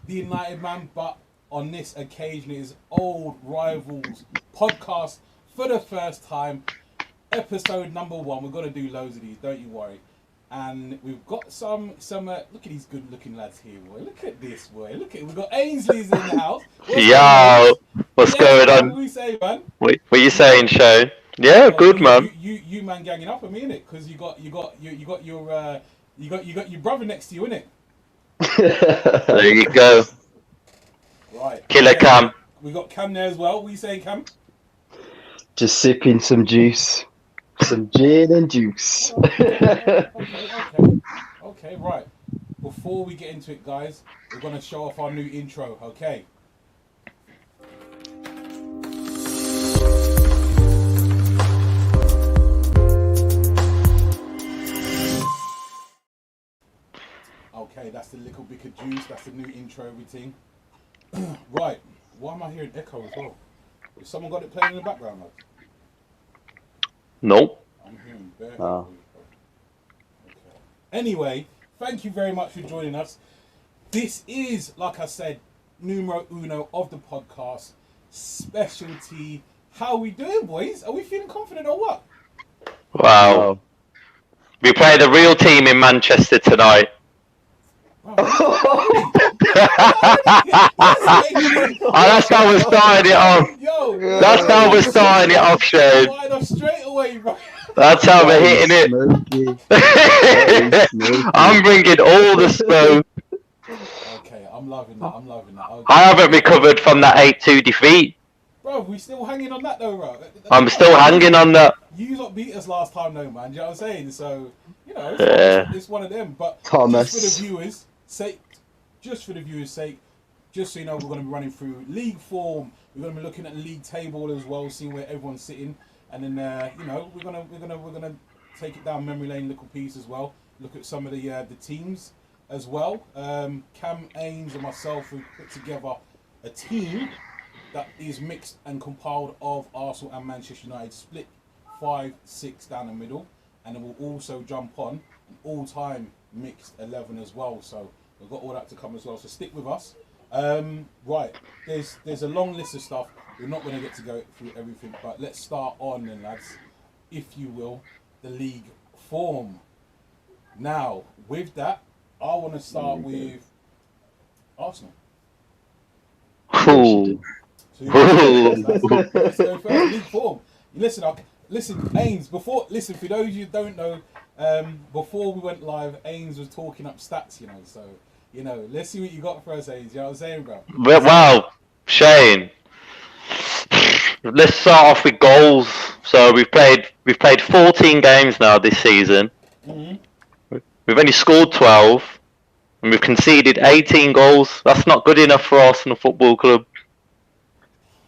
the United man, but on this occasion it is Old Rivals podcast for the first time. Episode number 1. We're going to do loads of these, don't you worry. And we've got some look at these good looking lads here, boy. Look at this, boy. Look at, we've got Ainsley's in the house. Yo, what's going on? What we say, man? What you saying, Shane? Yeah, good man. You man ganging up at me, innit? Because you got your brother next to you, innit? There you go. Right. Killer Cam. We got Cam there as well. What are you saying, Cam? Just sipping some juice. Some gin and juice. Okay, right. Before we get into it, guys, we're going to show off our new intro, okay? Okay, that's the little bit of juice. That's the new intro, everything. Right. Why am I hearing echo as well? Has someone got it playing in the background, lads? Nope. I'm hearing bare. Oh. Okay. Anyway, thank you very much for joining us. This is, like I said, numero uno of the podcast. Specialty. How are we doing, boys? Are we feeling confident or what? Wow. We play the real team in Manchester tonight. Oh, that's how we're starting it off. Yo, That's how we're starting it off, Shane. Starting off straight away, bro. That's how we're hitting it. I'm bringing all the smoke. Okay, I'm loving that. Okay. I haven't recovered from that 8-2 defeat. Bro, we still hanging on that though, bro. I'm still hanging on that. You lot beat us last time though, man. Do you know what I'm saying? So, you know, it's one of them. But Thomas. Just for the viewers' sake, just so you know, we're going to be running through league form. We're going to be looking at the league table as well, seeing where everyone's sitting, and then you know, we're gonna take it down memory lane, little piece as well. Look at some of the teams as well. Cam Ames and myself have put together a team that is mixed and compiled of Arsenal and Manchester United, split 5-6 down the middle, and then we'll also jump on an all-time mixed 11 as well. So we've got all that to come as well. So stick with us. Right, there's a long list of stuff. We're not going to get to go through everything, but let's start on then, lads, if you will, the league form. Now, with that, I want to start with Arsenal. Ooh. So let's go first. League form. Listen, Ains. For those of you who don't know, before we went live, Ains was talking up stats. So let's see what you got for us, Ains. You know what I'm saying, bro? Wow, Shane. Let's start off with goals. So we've played 14 games now this season. Mm-hmm. We've only scored 12, and we've conceded 18 goals. That's not good enough for Arsenal Football Club.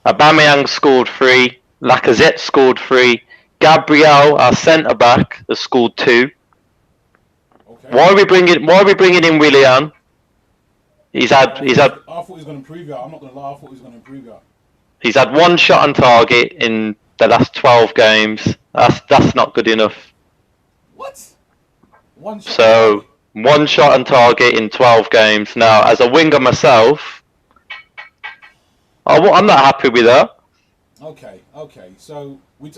Aubameyang scored 3. Lacazette scored 3. Gabriel, our centre back, has scored 2. Okay. Why are we bringing in Willian? He's had. I thought he was going to improve you. I'm not going to lie. I thought he was going to improve you. He's had 1 shot on target in the last 12 games. That's not good enough. What? 1 shot. So 1 shot on target in 12 games. Now, as a winger myself, I'm not happy with that. Okay. So let's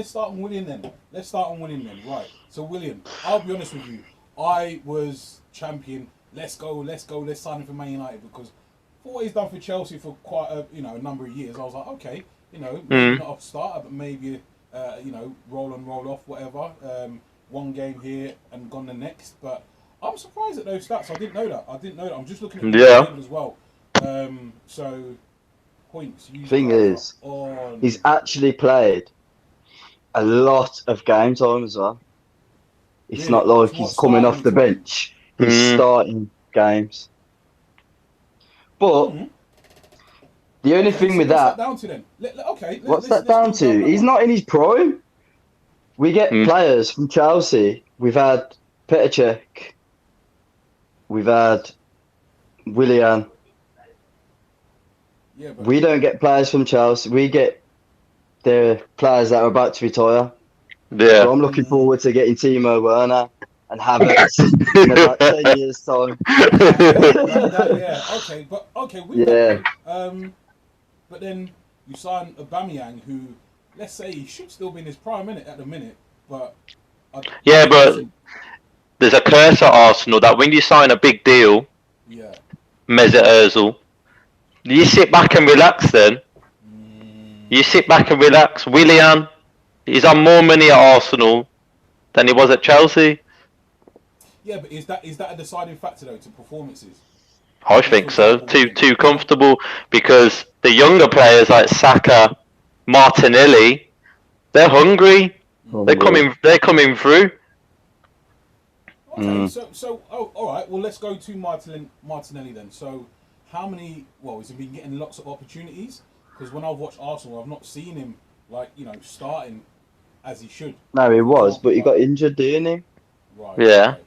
start on William then. Right. So William, I'll be honest with you. I was champion. Let's go. Let's sign him for Man United because for what he's done for Chelsea for quite a number of years, I was like, okay, maybe not a starter, but maybe roll on, roll off, whatever. 1 game here and gone the next. But I'm surprised at those stats. I didn't know that. I'm just looking at the table as well. So points. Thing is, he's actually played a lot of game time as well. It's not like he's coming off the bench. He's starting games. But the only thing with that, what's that down to then? What's that down to? He's not in his prime. We get players from Chelsea. We've had Petr Cech. We've had Willian. Yeah, but We don't get players from Chelsea. We get the players that are about to retire. Yeah. So I'm looking forward to getting Timo Werner. and Havertz in about 10 years' time. Yeah, okay, but with Yeah. that, but then you sign Aubameyang, who, let's say, he should still be in his prime at the minute, but Yeah, but there's a curse at Arsenal that when you sign a big deal, yeah, Mesut Ozil, you sit back and relax. Then you sit back and relax. Willian, he's on more money at Arsenal than he was at Chelsea. yeah, but is that a deciding factor though to performances? I Like, for think so. example, Willian. Too comfortable because the younger players like Saka, Martinelli, they're hungry. They're coming through. Okay, so all right. Well, let's go to Martinelli then. So, how many? Well, has he been getting lots of opportunities? Because when I've watched Arsenal, I've not seen him starting as he should. No, he was, but he got injured, didn't he? Right. Yeah. Okay.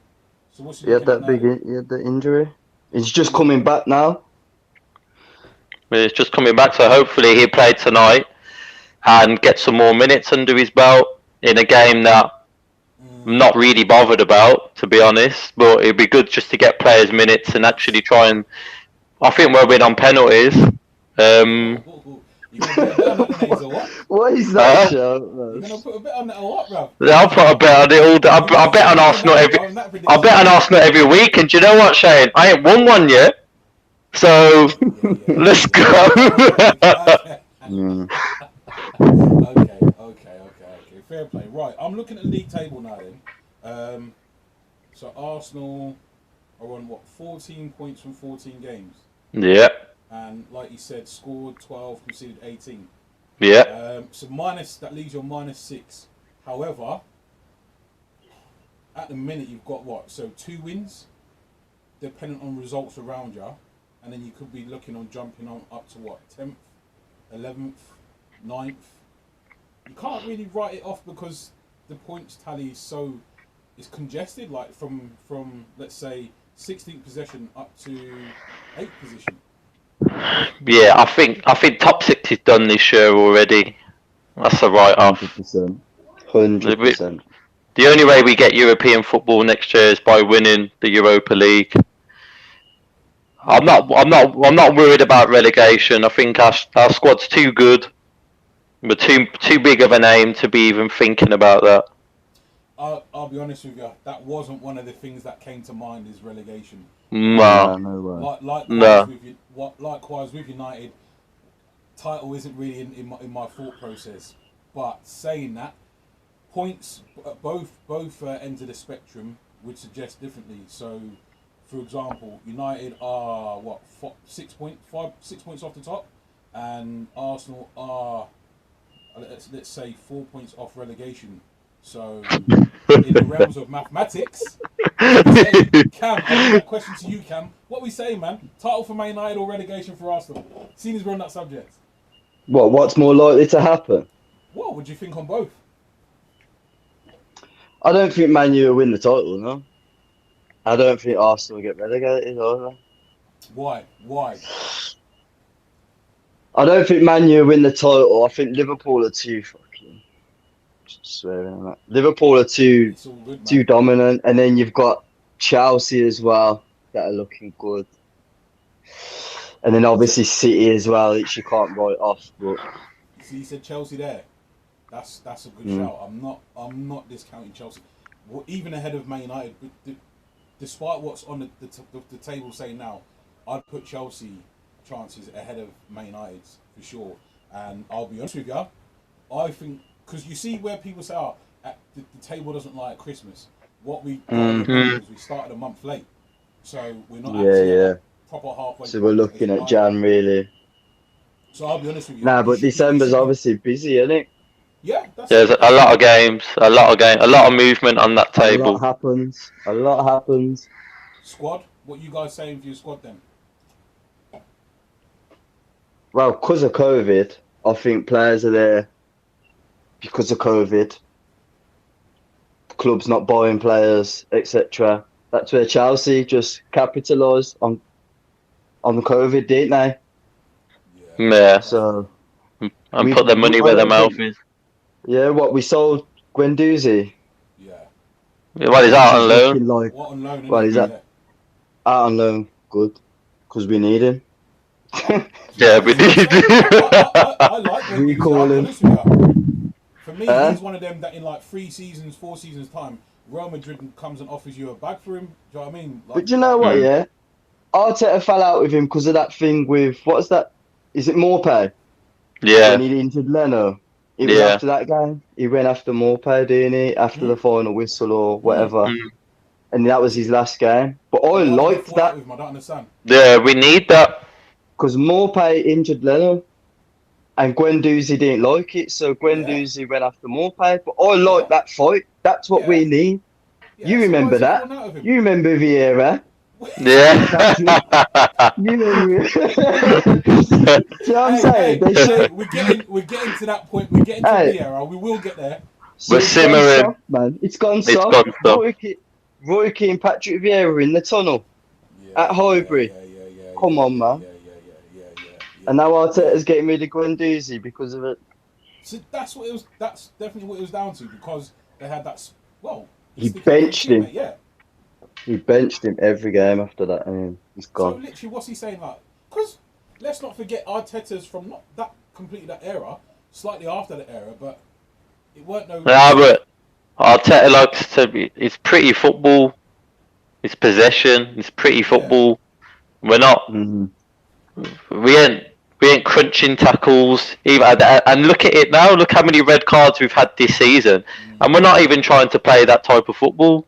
So what's He had that he had the injury. He's just coming back now. He's just coming back, so hopefully he'll play tonight and get some more minutes under his belt in a game that I'm not really bothered about, to be honest. But it'd be good just to get players minutes and actually try and. I think we'll win on penalties. You gonna put a bet on that then, Hazel, what? What is that show? You're gonna put a bet on that or what, bro? I'll put a bet on it all. I bet on Arsenal every. I bet on Arsenal every week, and do you know what, Shane? I ain't won one yet. So let's go. Okay. Fair play. Right, I'm looking at the league table now. Then, so Arsenal are on 14 points from 14 games. Yeah. And like you said, scored 12, conceded 18. Yeah. So that leaves you on -6. However, at the minute you've got what? So 2 wins, dependent on results around you, and then you could be looking on jumping on up to what? 10th, 11th, 9th. You can't really write it off because the points tally is congested. Like from let's say 16th possession up to 8th position. Yeah, I think top 6 is done this year already. That's a write-off. 100%. The only way we get European football next year is by winning the Europa League. I'm not worried about relegation. I think our squad's too good. We're too big of a name to be even thinking about that. I'll be honest with you. That wasn't one of the things that came to mind is relegation. No. Likewise with United, title isn't really in my thought process. But saying that, points both ends of the spectrum would suggest differently. So, for example, United are 6 points off the top, and Arsenal are let's say 4 points off relegation. So, in the realms of mathematics, Cam, I'll give that question to you, Cam. What we say, man? Title for Man United or relegation for Arsenal? Seeing as we're on that subject. What's more likely to happen? What would you think on both? I don't think Man U will win the title, no. I don't think Arsenal will get relegated either. Why? I don't think Man U will win the title. I think Liverpool are too fucking... swearing on that. Liverpool are too dominant, and then you've got Chelsea as well that are looking good, and then obviously City as well, which you can't write off. But see, you said Chelsea there. That's a good shout. I'm not discounting Chelsea. Well, even ahead of Man United, despite what's on the table saying now, I'd put Chelsea chances ahead of Man United's for sure. And I'll be honest with you, I think. Because you see where people say, the table doesn't lie at Christmas. What we is we started a month late. So we're not actually proper halfway. So we're looking at Jan, really. So I'll be honest with you. But December's obviously busy, isn't it? Yeah. There's a lot of games, a lot of movement on that table. A lot happens. Squad? What you guys saying for your squad then? Well, because of COVID, I think players are there. Because of COVID, clubs not buying players, etc. That's where Chelsea just capitalised on the COVID, didn't they? Yeah. So and put their money where their mouth is. Yeah, we sold Guendouzi. Yeah. Well, he's out on Looking loan. like, What on loan? well, he's innit? out on loan. Good, because we need him. Yeah, we did. I like when We he's call out, him. honest with you. For me, Huh? he's one of them that in like 3 seasons, 4 seasons time, Real Madrid comes and offers you a bag for him. Do you know what I mean? Like, But do you know what? Yeah, Arteta fell out with him because of that thing with what's that? Is it Morpay? Yeah, When he injured Leno, it was yeah. after that game. He went after Morpay, didn't he? After the final whistle or whatever, Mm. and that was his last game. But I why did he liked fall out that with him? I don't understand. Yeah, we need that. because Morpay injured Leno, and Guendouzi didn't like it, so Yeah, Guendouzi went after Morpay. But I yeah, like that fight. That's what yeah, we need. yeah. You So why remember is he that? falling out of him? You remember Vieira? Yeah. Patrick? You remember? See what I'm saying? They Hey, should. we're getting to that point. We're getting to Hey, Vieira. We will get there. so We're it's gone simmering. soft, man. It's gone It's soft. gone stuff. Roy Keane, Patrick Vieira in the tunnel Yeah, at Highbury. Come on, man. yeah. And now Arteta's getting rid of Guendouzi because of it. So that's what it was. That's definitely what it was down to because they had that. Well, He stick up benched for his him. teammate, yeah. He benched him every game after that, and he's So gone. literally, what's he saying? Like, because let's not forget Arteta's from not that completely that era, slightly after that era, but it weren't no. Yeah, but Arteta likes to be. It's pretty football. It's possession. It's pretty football. We're not. Mm. We ain't crunching tackles. Even and look at it now. Look how many red cards we've had this season, and we're not even trying to play that type of football.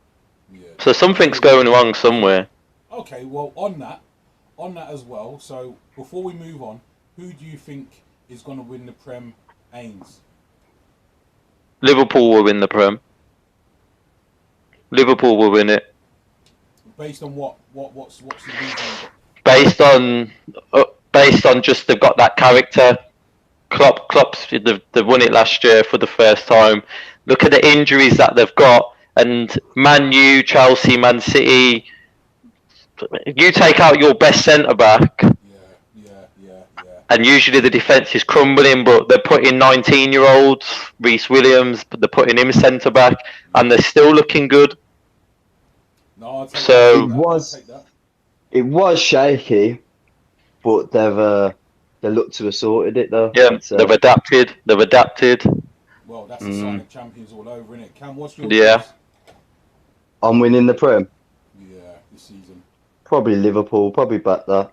Yeah. So something's going wrong somewhere. Okay, well on that as well. So before we move on, who do you think is going to win the Prem? Ains. Liverpool will win the Prem. Liverpool will win it. Based on what's the reason? Based on just they've got that character. Klopp's they've won it last year for the first time. Look at the injuries that they've got, and Man U, Chelsea, Man City. You take out your best centre back, Yeah. and usually the defence is crumbling. But they're putting 19-year-olds, Reece Williams, but they're putting him centre back, and they're still looking good. No, I'll take So- that. It was- It was shaky, but they looked to have sorted it though. Yeah, I'd say. they've adapted. They've adapted. Well, that's the sign of champions all over, innit? Cam, what's your Yeah. choice? I'm winning the Prem. Yeah, this season. Probably Liverpool. Probably back that.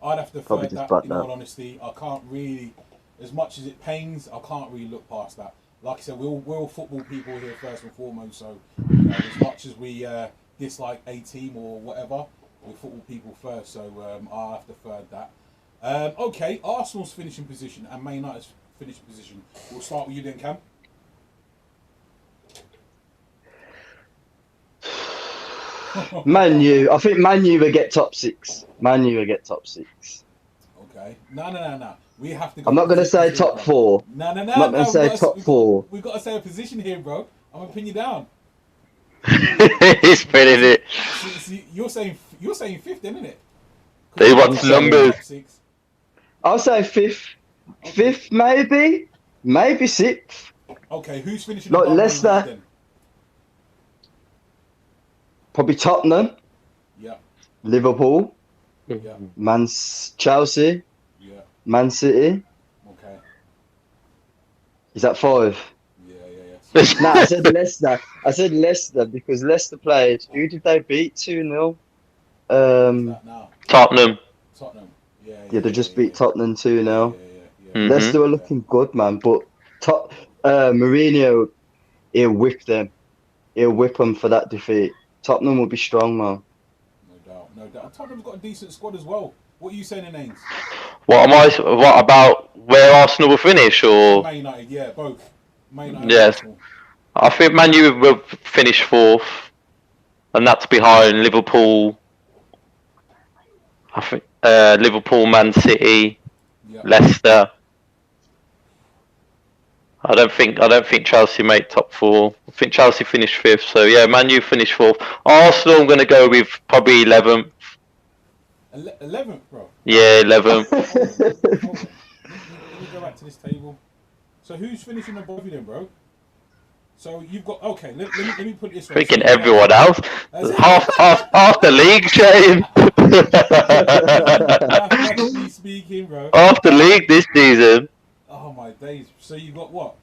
I'd have to Probably third just that, back in that. all honesty. I can't really, as much as it pains, I can't really look past that. Like I said, we're all football people here first and foremost, so as much as we dislike a team or whatever, we're football people first, so I'll have to third that. Okay, Arsenal's finishing position and Man United's finishing position. We'll start with you then, Cam. Man U. I think Man U will get top 6. Man U will get top 6. Okay. No. We have to go. I'm not going to say position, top bro. 4. No. I'm not going to say top 4. We've got to say a position here, bro. I'm gonna pin you down. He's spreading it. See, you're saying fifth, isn't it? He wants numbers. I'll say 5th. 5th, maybe. Maybe 6th. Okay, who's finishing Like above Man Leicester. United then? Probably Tottenham. Yeah, Liverpool. yeah, Chelsea. yeah. Man City. Okay. Is that 5? Yeah. No, I said Leicester. I said Leicester because Leicester played. Who did they beat 2-0? That now? Tottenham. Tottenham. Yeah, they just beat Tottenham 2-0. Yeah. Mhm. Leicester were looking good, man. But Mourinho, he'll whip them. He'll whip them for that defeat. Tottenham will be strong, man. No doubt. Tottenham's got a decent squad as well. What are you saying in names? What about where Arsenal will finish, or? Man United, yeah, both. Man United. Yes. Arsenal. I think Man U will finish 4th, and that's behind Liverpool. I think Liverpool, Man City, Yeah. Leicester. I don't think Chelsea make top 4. I think Chelsea finish 5th. So yeah, Man U finish 4th. Arsenal, I'm gonna go with probably 11th. 11th, bro. Yeah, 11th. Hold on. Let me go back to this table. So who's finishing above you then, bro? So you've got Let me put it this way. Freaking everyone else. Half the league, Shane. Mathematically speaking, bro. Half the league this season. Oh my days! So you got what?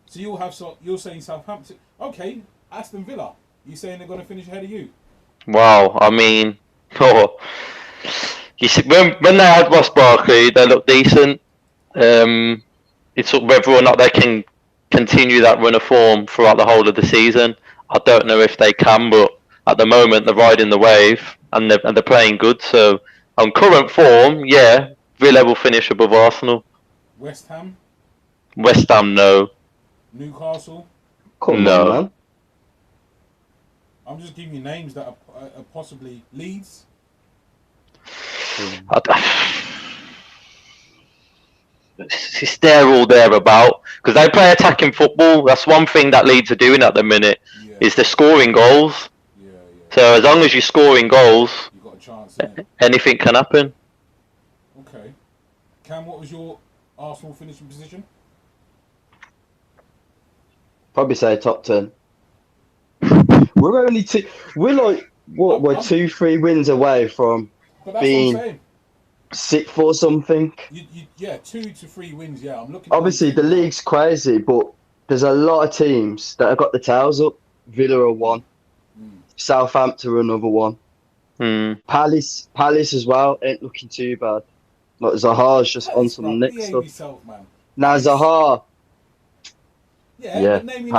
So you'll have you're saying Southampton? Okay, Aston Villa. You saying they're going to finish ahead of you? Wow, I mean, you see, when they had Ross Barkley, they looked decent. It's whether or not they can continue that run of form throughout the whole of the season. I don't know if they can, but at the moment they're riding the wave and they're playing good. So on current form, yeah, Villa will finish above Arsenal. West Ham, No. Newcastle. No. On, man. I'm just giving you names that are possibly Leeds. It's there all about because they play attacking football. That's one thing that Leeds are doing at the minute is they're scoring goals. Yeah. So as long as you're scoring goals, you've got a chance. Anything can happen. Okay, Cam, what was your Arsenal finishing position? Probably say top 10. We're only two. We're like what? We're 2-3 wins away from being sixth or something. Yeah, 2 to 3 wins. Yeah, I'm looking. Obviously, the league's crazy, but there's a lot of teams that have got the tails up. Villa are one. Southampton are another one. Palace as well ain't looking too bad. Like Zaha's just on some next stuff. Now Zaha. Yeah. Name me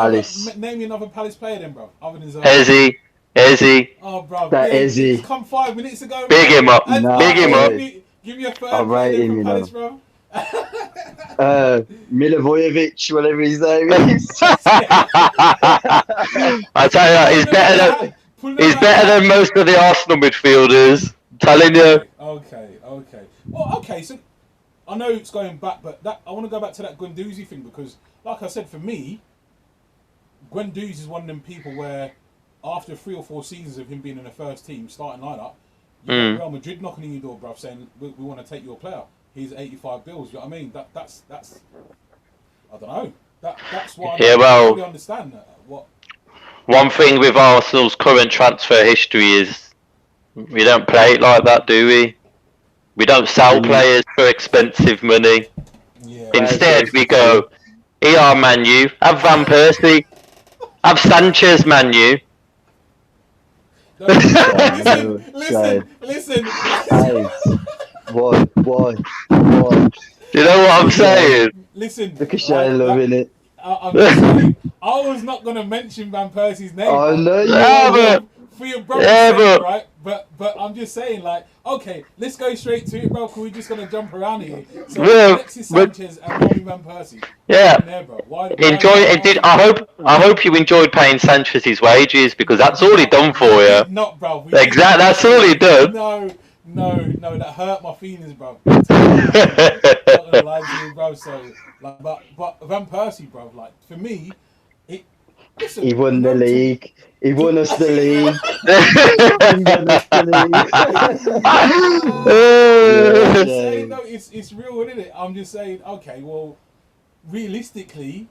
another Palace player then, bro. Other than Zaha. Ezzy. Oh, bro. That Ezzy. Come 5 minutes ago. Big him up. Big him up. Give me a third player from Palace, bro. Milivojevic, whatever his name is. I tell you, he's better than most of the Arsenal midfielders. I'm telling you. Okay. Well, okay. So I know it's going back, but I want to go back to that Guendouzi thing because, like I said, for me, Guendouzi is one of them people where after 3 or 4 seasons of him being in the first team starting lineup, you got Real Madrid knocking on your door, bruv, saying we want to take your player. He's 85 bills. You know what I mean? That's I don't know. That's why I don't really understand that. What? One thing with Arsenal's current transfer history is we don't play it like that, do we? We don't sell players for expensive money. Yeah. Instead, we go, ER Man U, have Van Persie, have Sanchez Man U. No, listen. Hey, why? You know what I'm saying? Listen. Look at Shane loving it. I'm just saying, I was not going to mention Van Persie's name. I know you for your brother's sake, right? But I'm just saying, like, okay, let's go straight to it, bro. We're just going to jump around here. So Alexis Sanchez and Robin Van Persie. Yeah. There, bro. I hope you enjoyed paying Sanchez's wages because that's all he done for you. Not, bro. Exactly. That's all he done. No, that hurt my feelings, bro. I'm not gonna lie to you, bro. So, like, but Van Persie, bro, like, for me, he won the league. He won us the league. It's real, isn't it? I'm just saying, okay, well, realistically,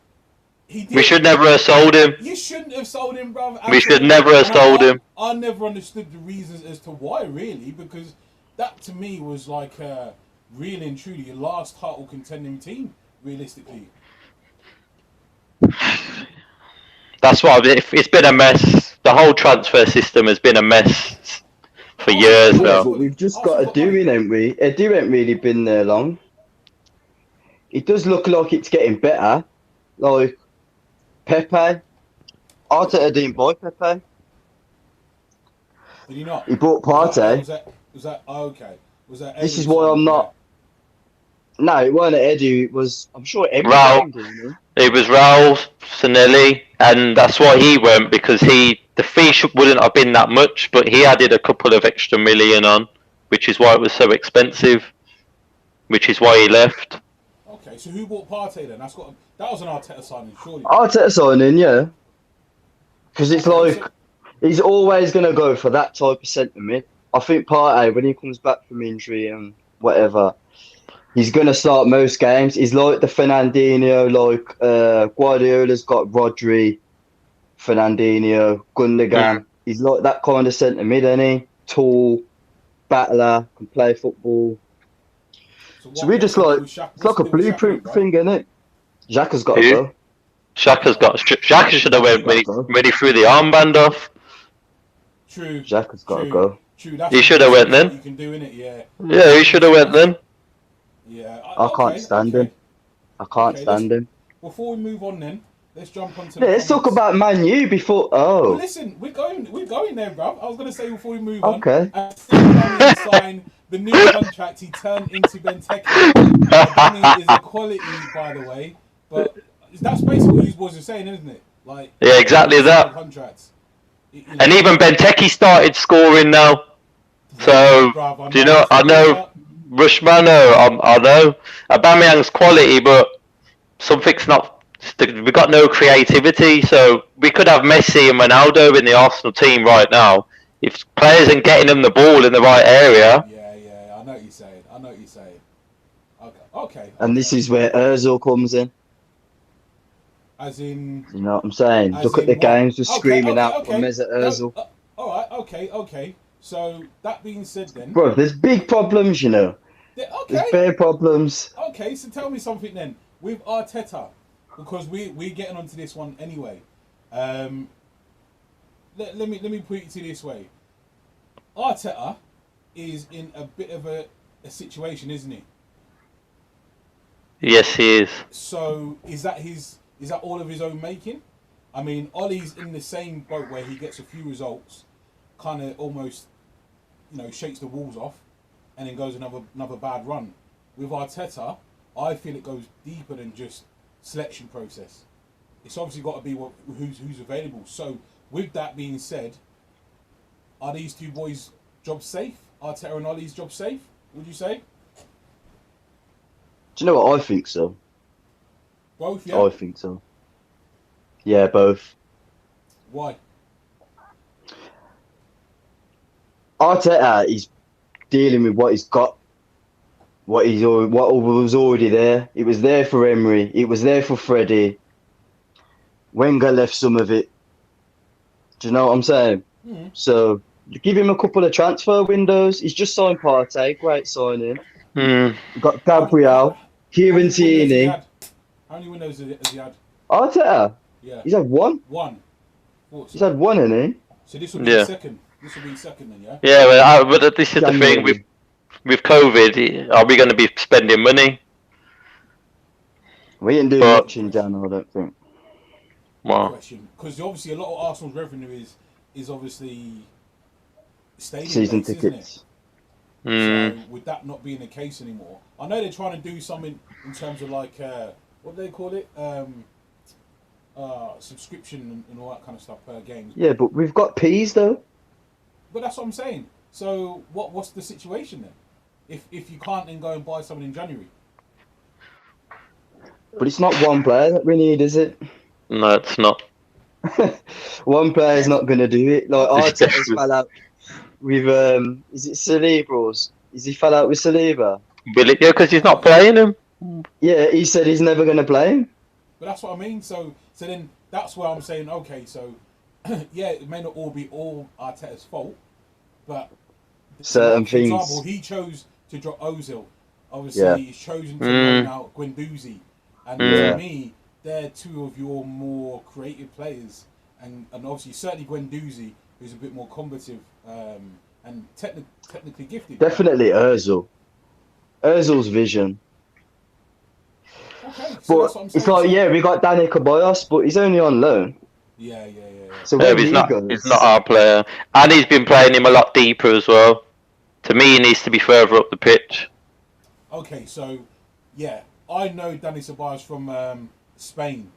he did. We should never have sold him. You shouldn't have sold him, bro. We should never have sold him. I never understood the reasons as to why, really, because that to me was like really and truly your last title contending team, realistically. That's what it's been a mess. The whole transfer system has been a mess for years now. But we've just got to do it, ain't we? Edu ain't really been there long. It does look like it's getting better. Like Pepe. Arteta didn't buy Pepe. Did he not? He bought Partey. Was that okay? Was that? This is why I'm not. No, it weren't Edu. It was. I'm sure Raul. It was Raul Sanelli, and that's why he went because the fee wouldn't have been that much, but he added a couple of extra million on, which is why it was so expensive. Which is why he left. Okay, so who bought Partey then? That was an Arteta signing, surely. Arteta signing, yeah. Because it's like he's always gonna go for that type of centre mid. I think Partey, when he comes back from injury and whatever, he's gonna start most games. He's like the Fernandinho, like Guardiola's got Rodri, Fernandinho, Gundogan. He's like that kind of centre mid, isn't he? Tall, battler, can play football. So we what's just the deal like with Shaq? it's What's like the a deal with Shaq then, blueprint bro? thing, isn't it? Xhaka's got to Who? go. Xhaka should have went Got to go. when he threw the armband off. True, Xhaka's got to true, go. true. That's He the should have best went thing that then. you can do in it. Yeah. Yeah, he should have went then. Yeah. I can't Okay. stand Okay. him. I can't Okay. Let's stand him. before we move on then. Let's jump onto Yeah, the let's talk comments. about Man U before. Well, Oh, listen, we're going there, bruv. I was gonna say before we move on. okay. As Aubameyang signed the new contract, he turned into Benteke. Aubameyang is a quality, by the way, but that's basically what you boys are saying, isn't it? Like, Yeah, exactly that. Contracts. And even Benteke started scoring now. So, bruv, do you know? I know Rushmano. I know Aubameyang's quality, but something's not. We got no creativity. So we could have Messi and Ronaldo in the Arsenal team right now. If players ain't getting them the ball in the right area. Yeah, I know what you're saying. Okay. And this is where Özil comes in. As in, you know what I'm saying? Look at the what? games, just screaming out okay. for Mesut Özil. No, all right, okay. So that being said, then, Bro, there's big problems, you know. There's bare problems. Okay, so tell me something then with Arteta, because we're getting onto this one anyway. Let me put it to you this way. Arteta is in a bit of a situation, isn't he? Yes, he is. So is that all of his own making? I mean, Ollie's in the same boat where he gets a few results, kind of almost, shakes the walls off, and then goes another bad run. With Arteta, I feel it goes deeper than just selection process. It's obviously got to be who's available. So with that being said, are these two boys' jobs safe? Arteta and Ollie's job safe? Would you say? Do you know what I think so? Both, yeah. I think so. Yeah, both. Why? Arteta is dealing with what he's got, what was already there. It was there for Emery. It was there for Freddie. Wenger left some of it. Do you know what I'm saying? Mm. So you give him a couple of transfer windows. He's just signed Partey, great signing. Mm. You've got Gabriel, Kieran Tierney. How many windows has he had? Arteta? Yeah. He's had one. He's had one, hasn't he? So this will be the second. This will be second then, yeah? Yeah, but this is the thing with COVID. Are we going to be spending money? We ain't doing much in Jan, I don't think. Wow. Question, because obviously a lot of Arsenal's revenue is obviously stadium Season based, tickets. Isn't it? So with that not being the case anymore, I know they're trying to do something in terms of like what do they call it? Subscription and all that kind of stuff per game. Yeah, but we've got peas though. But that's what I'm saying. So what's the situation then? If you can't then go and buy something in January. But it's not one player that we need, is it? No, it's not. One player's not going to do it. Like Arteta's fell out with is it Saliba? Is he fell out with Saliba? Will it? Yeah, because he's not playing him. Yeah, he said he's never going to play him. But that's what I mean. So then that's where I'm saying, okay, so yeah, it may not all be all Arteta's fault, but certain for things. For example, he chose to drop Ozil. Obviously, he's chosen to loan out Guendouzi, and to me, they're two of your more creative players, and obviously certainly Guendouzi, who's a bit more combative and technically gifted. Definitely Özil. Özil's vision. Okay, so but that's what I'm saying. it's like, yeah, we got Danny Ceballos, but he's only on loan. Yeah. So he's not our player, and he's been playing him a lot deeper as well. To me, he needs to be further up the pitch. Okay, so yeah, I know Danny Ceballos from Spain,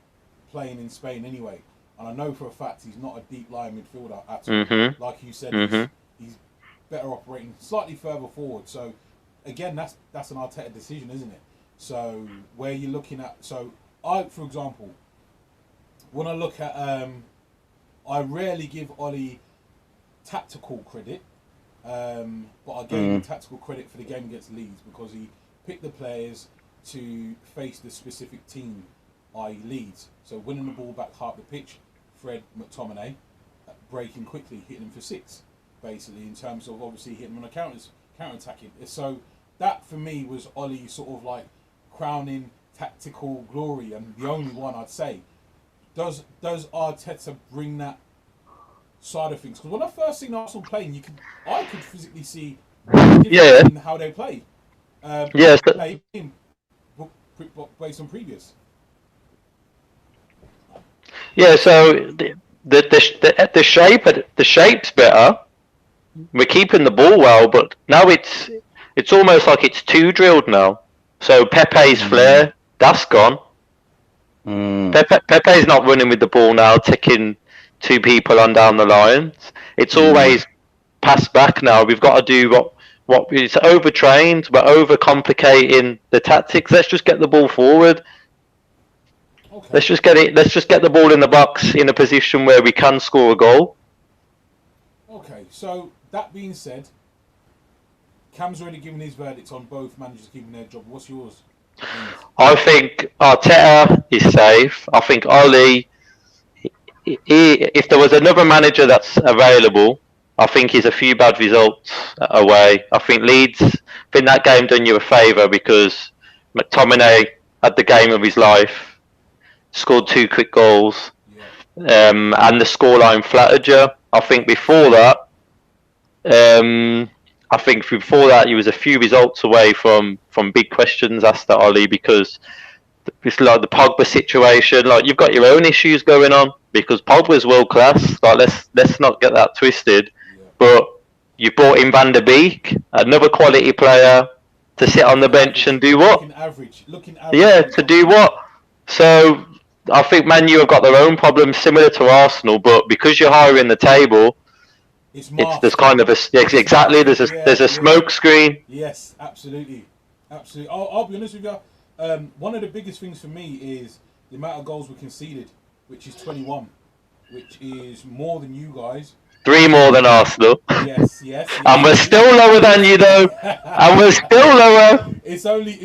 playing in Spain anyway, and I know for a fact he's not a deep lying midfielder at all. Mm-hmm. Like you said, he's better operating slightly further forward. So again, that's an Arteta decision, isn't it? So where you're looking at, so for example, when I look at, I rarely give Ollie tactical credit, but I gave him tactical credit for the game against Leeds because he picked the players to face the specific team, i.e. Leeds. So winning the ball back half the pitch, Fred, McTominay breaking quickly, hitting him for 6, basically, in terms of obviously hitting him on a counter-attacking. So that, for me, was Ollie's sort of like crowning tactical glory, and the only one I'd say. Does Arteta bring that side of things? Because when I first seen Arsenal playing, I could physically see in how they played. Yes, based on previous. Yeah, so the shape's better. We're keeping the ball well, but now it's almost like it's too drilled now. So Pepe's flair, that's gone. Pepe's not running with the ball now, taking 2 people on down the lines. It's always pass back now. We've got to do what it's overtrained. We're overcomplicating the tactics. Let's just get the ball forward. Okay. Let's just get the ball in the box in a position where we can score a goal. Okay, so that being said, Cam's already given his verdict on both managers keeping their job. What's yours? I think Arteta is safe. I think Ollie, if there was another manager that's available, I think he's a few bad results away. I think that game done you a favour because McTominay had the game of his life, scored 2 quick goals, and the scoreline flattered you. I think before that, he was a few results away from big questions asked at Ollie, because it's like the Pogba situation. Like, you've got your own issues going on because Pogba's world class. Like, let's not get that twisted. But you brought in Van der Beek, another quality player, to sit on the bench and do what? Looking average. Yeah, to do what? So I think Man U have got their own problems similar to Arsenal, but because you're higher in the table, there's kind of there's a smoke screen. Yes, absolutely. I'll be honest with you. One of the biggest things for me is the amount of goals we conceded, which is 21, which is more than you guys. 3 more than Arsenal. Yes. And we're still lower than you, though. And we're still lower. It's only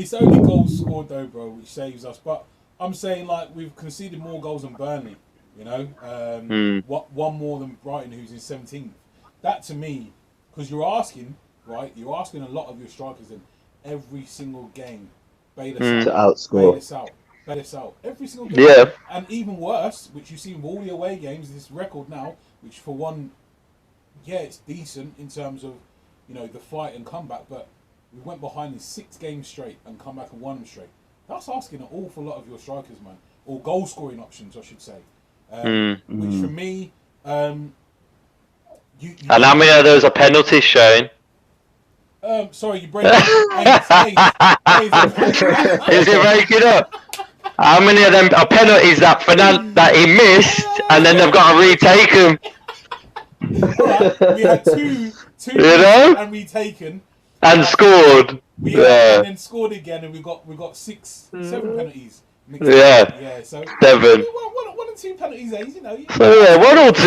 goals scored, though, bro, which saves us. But I'm saying, like, we've conceded more goals than Burnley. You know, one more than Brighton, who's in 17th. That, to me, because you're asking a lot of your strikers in every single game. Bail us out. Every single game. Yeah. And even worse, which you see with all the away games, this record now, which for one, it's decent in terms of, the fight and comeback, but we went behind in 6 games straight and come back and won them straight. That's asking an awful lot of your strikers, man. Or goal scoring options, I should say. Which for me, and how many of those are penalties, Shane? Sorry, you break it. Is it breaking up? How many of them are penalties that he missed, and then they've got to retake them? We had two and retaken. And scored. And then scored again, and we got 6, 7 penalties. Yeah. So 7. 1 and 2 penalties, So 1 or 2.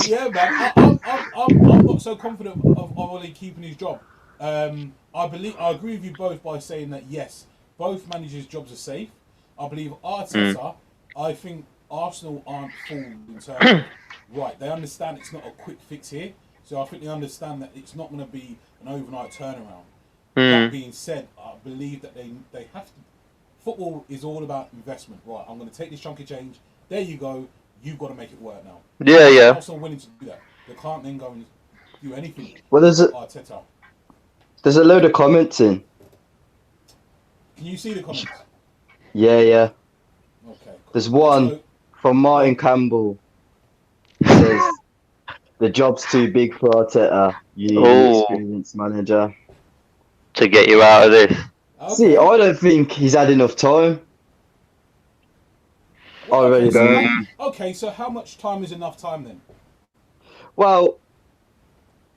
Yeah, man. I'm not so confident of Ollie keeping his job. I agree with you both by saying that yes, both managers' jobs are safe. I believe Arteta. I think Arsenal aren't fooled in terms of they understand it's not a quick fix here. So I think they understand that it's not going to be an overnight turnaround. That being said, I believe that they have to. Football is all about investment. Right, I'm going to take this chunk of change. There you go. You've got to make it work now. Yeah. Arsenal willing to do that. They can't then go and do anything. Well, there's a load of comments in. Can you see the comments? Yeah. Okay. Cool. There's one from Martin Campbell. He says, "The job's too big for Arteta. You need an experienced manager to get you out of this." Okay. See, I don't think he's had enough time. I really don't. Okay, so how much time is enough time then? Well,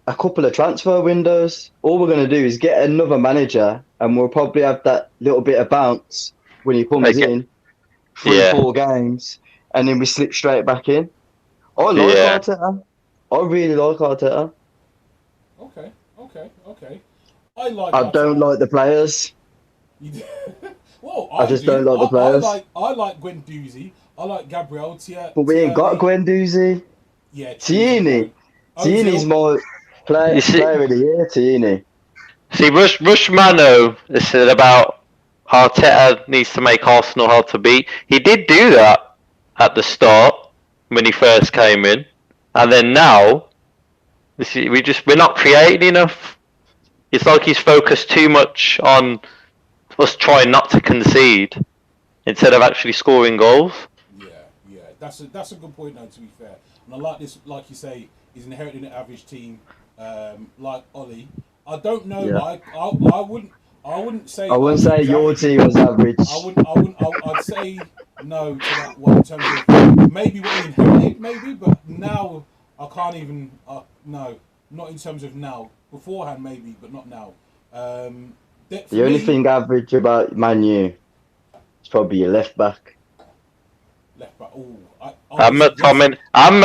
a couple of transfer windows. All we're going to do is get another manager, and we'll probably have that little bit of bounce when he comes in. 3-4 games, and then we slip straight back in. I like Arteta. I really like Arteta. Okay. I don't like the players. Well, I just don't like the players. I like Guendouzi. I like Gabriel. But we ain't got Guendouzi. Yeah, Tierney. Tierney's Ozil. more player of the year, Tierney. See, Rush Mano said about Arteta needs to make Arsenal hard to beat. He did do that at the start when he first came in, and then now we're not creating enough. It's like he's focused too much on us trying not to concede instead of actually scoring goals. Yeah, that's a good point though. To be fair, and I like this, like you say, he's inheriting an average team, like Ollie. I don't know. Yeah. I wouldn't say. I wouldn't say your team was average. I'd say no to that one in terms of maybe what he inherited, maybe, but now I can't even. No, not in terms of now. Beforehand, maybe, but not now. The only thing average about Man U is probably your left back. Left back. I'm McTominay. And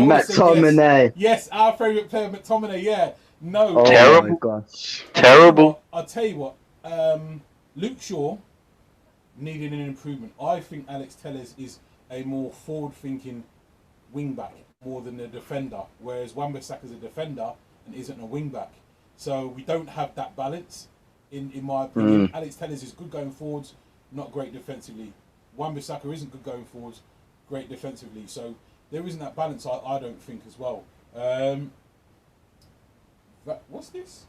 McTominay. Yes, our favourite player, McTominay. Yeah. No. Oh Terrible. my gosh. Terrible. I'll tell you what. Luke Shaw needed an improvement. I think Alex Telles is a more forward-thinking wing-back more than a defender, whereas Wan-Bissaka is a defender and isn't a wing-back. So we don't have that balance, in my opinion. Alex Telles is good going forwards, not great defensively. Wan-Bissaka isn't good going forwards, great defensively. So there isn't that balance, I don't think, as well. What's this?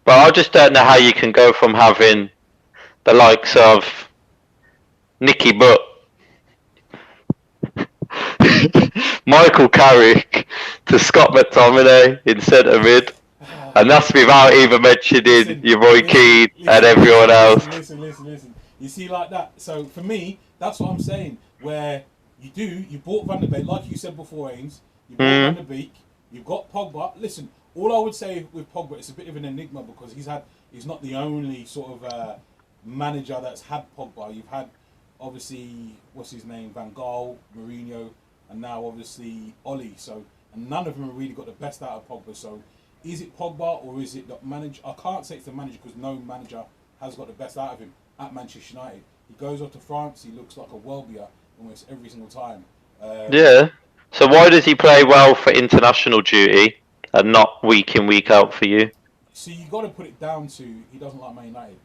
But I just don't know how you can go from having the likes of Nicky Butt, Michael Carrick to Scott McTominay in centre mid, and that's without even mentioning your Roy Keane and everyone else. Listen. You see, like that. So for me, that's what I'm saying. Where you bought Van der Beek, like you said before, Ames. You bought Van der Beek. You've got Pogba. Listen, all I would say with Pogba, it's a bit of an enigma because he's not the only sort of manager that's had Pogba. You've had, obviously, what's his name, Van Gaal, Mourinho, and now obviously Ollie. So, and none of them have really got the best out of Pogba. So, is it Pogba or is it the manager? I can't say it's the manager because no manager has got the best out of him at Manchester United. He goes off to France, he looks like a world beater almost every single time. Yeah. So why does he play well for international duty and not week in, week out for you? So you got to put it down to he doesn't like Man United.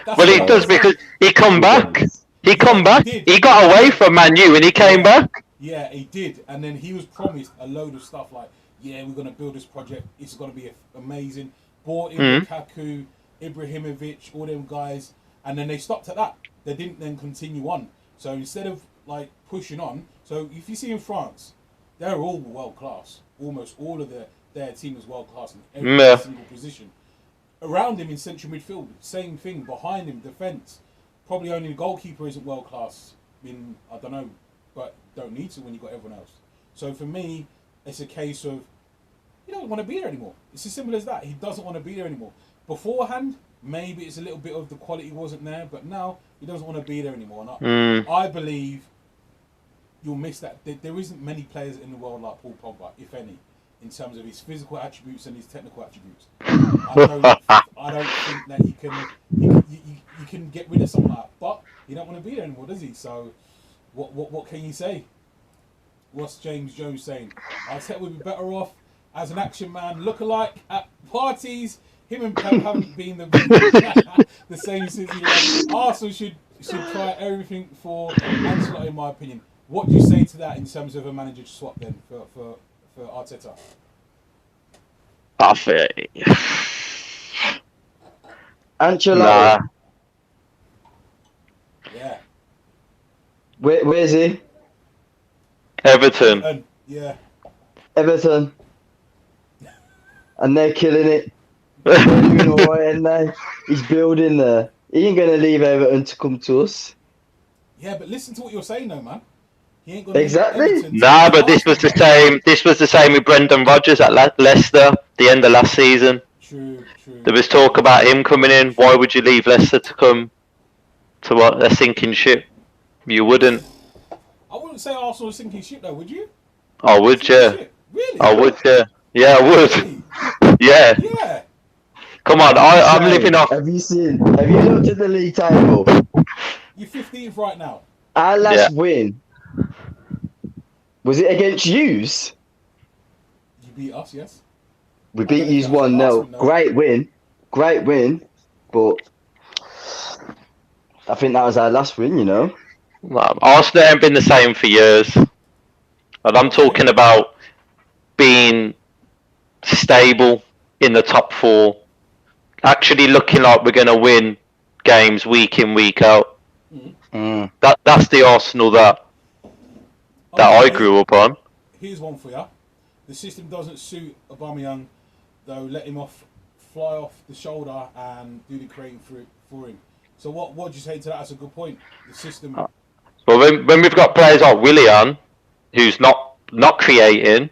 Well, he does because he come back. He come back. He got away from Man U and he came back. Yeah, he did. And then he was promised a load of stuff like, yeah, we're going to build this project. It's going to be amazing. Bought in Lukaku, Ibrahimovic, all them guys. And then they stopped at that. They didn't then continue on. So instead of like pushing on, so if you see in France, they're all world class. Almost all of their team is world class in every single position. Around him in central midfield, same thing. Behind him, defence. Probably only the goalkeeper isn't world class. I don't know, but don't need to when you've got everyone else. So for me, it's a case of he doesn't want to be there anymore. It's as simple as that. He doesn't want to be there anymore. Beforehand, maybe it's a little bit of the quality wasn't there, but now he doesn't want to be there anymore. And I believe you'll miss that. There isn't many players in the world like Paul Pogba, if any, in terms of his physical attributes and his technical attributes. I don't think that you can get rid of someone like that, but he don't want to be there anymore, does he? So what can you say? What's James Jones saying? Arteta would be better off as an action man, look-alike at parties. Him and Pep haven't been the same since he left. Arsenal should try everything for Ancelotti, in my opinion. What do you say to that in terms of a manager swap then for Arteta? I think. Ancelotti. Nah. Yeah. Where's he? Everton. Yeah. Everton. And they're killing it. They're doing alright, and they? He's building there. He ain't gonna leave Everton to come to us. Yeah, but listen to what you're saying though, man. He ain't gonna Exactly. Nah, but this was the same. This was the same with Brendan Rodgers at Leicester, the end of last season. True. There was talk about him coming in. Why would you leave Leicester to come to what a sinking ship? You wouldn't. I wouldn't say Arsenal is sinking ship though, would you? I would, yeah. Really? I would, yeah. Yeah, I would. Really? Yeah. Yeah. Come on, I'm living off. Have you looked at the league table? You're 15th right now. Our last win, was it against yous? You beat us, yes. We I beat don't know if yous that was the last 1-0. one, though. Great win. But I think that was our last win, you know. Arsenal haven't been the same for years. And I'm talking about being stable in the top 4. Actually looking like we're going to win games week in, week out. That's the Arsenal that I grew up on. Here's one for you. The system doesn't suit Aubameyang, though. Let him fly off the shoulder and do the creating for him. So what do you say to that? That's a good point. The system. Well, when we've got players like Willian, who's not creating,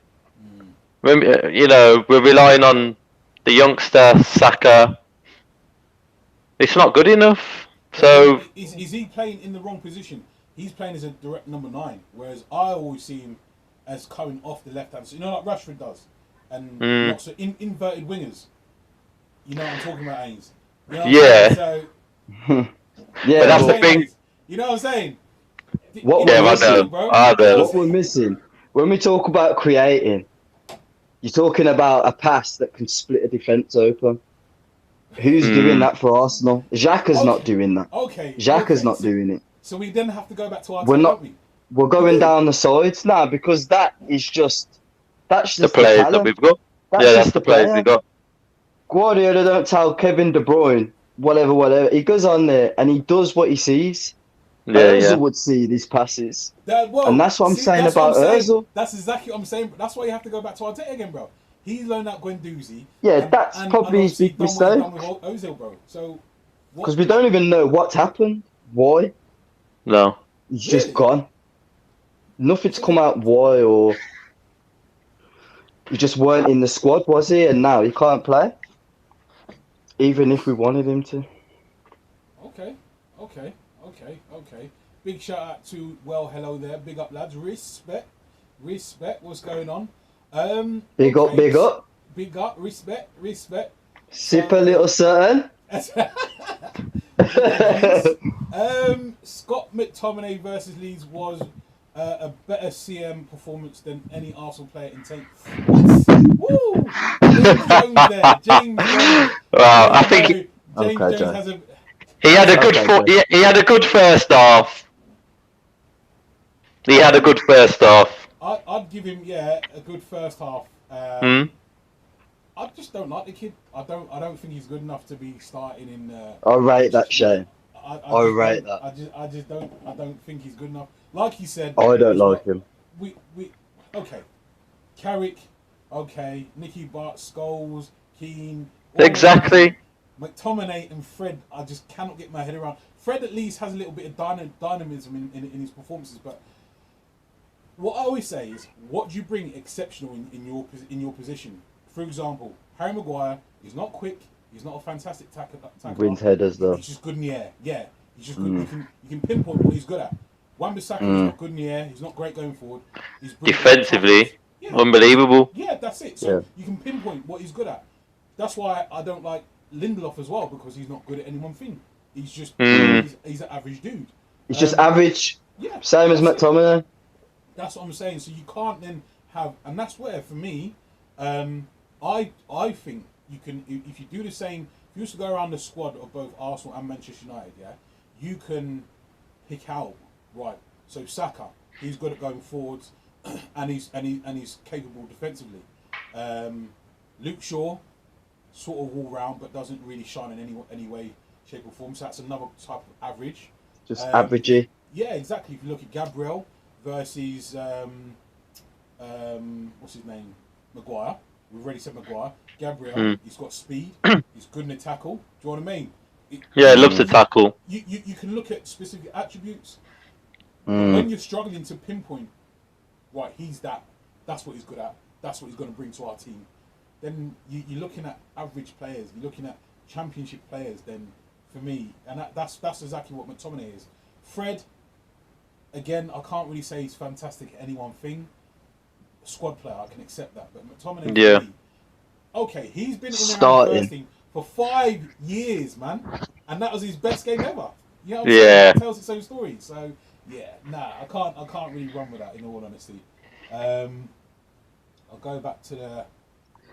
when, we're relying on the youngster Saka. It's not good enough. So is he playing in the wrong position? He's playing as a direct number 9, whereas I always see him as coming off the left hand. So like Rashford does, and lots of inverted wingers. You know what I'm talking about, Ains? You know what so yeah, but that's the thing. You know what I'm saying? What we're missing when we talk about creating, you're talking about a pass that can split a defence open. Who's doing that for Arsenal? Xhaka's not doing that. Xhaka's not doing it. So we then have to go back to our We're going down the sides now because that's just the players that we've got. That's the players we've got. Guardiola don't tell Kevin De Bruyne whatever. He goes on there and he does what he sees. Ozil would see these passes, and that's what I'm saying about Ozil. That's exactly what I'm saying. That's why you have to go back to Arteta again, bro. He learned that Guendouzi. Yeah, that's probably his big mistake. Ozil, bro. So because we don't even know what's happened. Why? No. He's just gone. Nothing's come out why, or he just weren't in the squad, was he? And now he can't play, even if we wanted him to. Okay. Big shout out to hello there. Big up, lads. Respect. What's going on? Big up. Respect. Sip a little certain. Scott McTominay versus Leeds was a better CM performance than any Arsenal player in 10. Woo! James Jones there. James Jones. Wow, I think James Jones has a. He had a good he had a good first half. I'd give him a good first half. I just don't like the kid. I don't think he's good enough to be starting in. I rate that, Shane. I rate that. I just don't. I don't think he's good enough. Like he said. I don't like him. We okay. Carrick, okay. Nicky Butt, Scholes, Keane. Exactly. McTominay and Fred, I just cannot get my head around. Fred at least has a little bit of dynamism in his performances, but what I always say is, what do you bring exceptional in your position? For example, Harry Maguire is not quick. He's not a fantastic tackler. Wins headers though. He's just good in the air. Yeah, he's just good. You can pinpoint what he's good at. Wan-Bissaka is not good in the air. He's not great going forward. He's defensively, unbelievable. Yeah, that's it. So you can pinpoint what he's good at. That's why I don't like Lindelof as well, because he's not good at any one thing. He's just he's an average dude. He's just average. Yeah, same as McTominay. That's what I'm saying. So you can't then have, and that's where for me, I think you can, if you do the same. If you used to go around the squad of both Arsenal and Manchester United, you can pick out right. So Saka, he's good at going forwards, and he's capable defensively. Luke Shaw, sort of all round, but doesn't really shine in any way, shape or form. So that's another type of average. Just averagey. Yeah, exactly. If you look at Gabriel versus what's his name, Maguire. We've already said Maguire. Gabriel, he's got speed. He's good in the tackle. Do you know what I mean? He loves to tackle. You can look at specific attributes. When you're struggling to pinpoint, right, he's that. That's what he's good at. That's what he's going to bring to our team. Then you're looking at average players. You're looking at championship players. Then for me, and that's exactly what McTominay is. Fred, again, I can't really say he's fantastic at any one thing. Squad player, I can accept that. But McTominay, me, okay, he's been in the first team for 5 years, man, and that was his best game ever. You know what I'm saying? It tells its own story. So yeah, nah, I can't really run with that. In all honesty, I'll go back to the.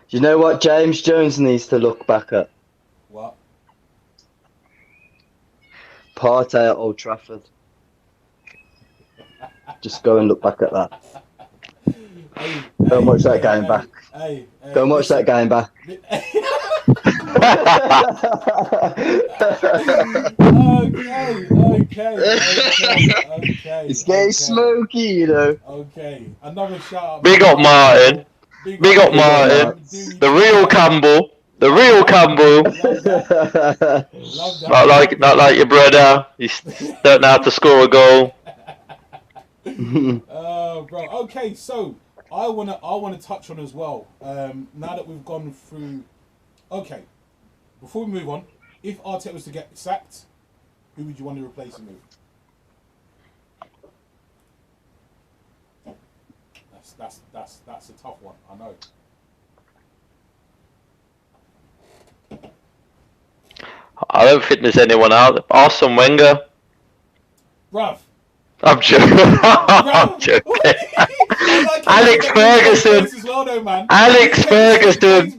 Do you know what James Jones needs to look back at? What? Partey at Old Trafford. Just go and look back at that. Go and watch that game back. Go and watch that game back. Okay. It's getting smoky, you know. Okay, another shout out. Big up Martin. Big up Martin. The real Campbell. The real Campbell. Love that. Not like your brother. You don't know how to score a goal. Bro. Okay, so I wanna touch on as well. Now that we've gone through. Okay, before we move on, if Arteta was to get sacked, who would you want to replace him with? That's a tough one. I know. I don't think there's anyone out. Arsene Wenger. Bruv. I'm joking. I'm joking. Alex Ferguson. Alex Ferguson.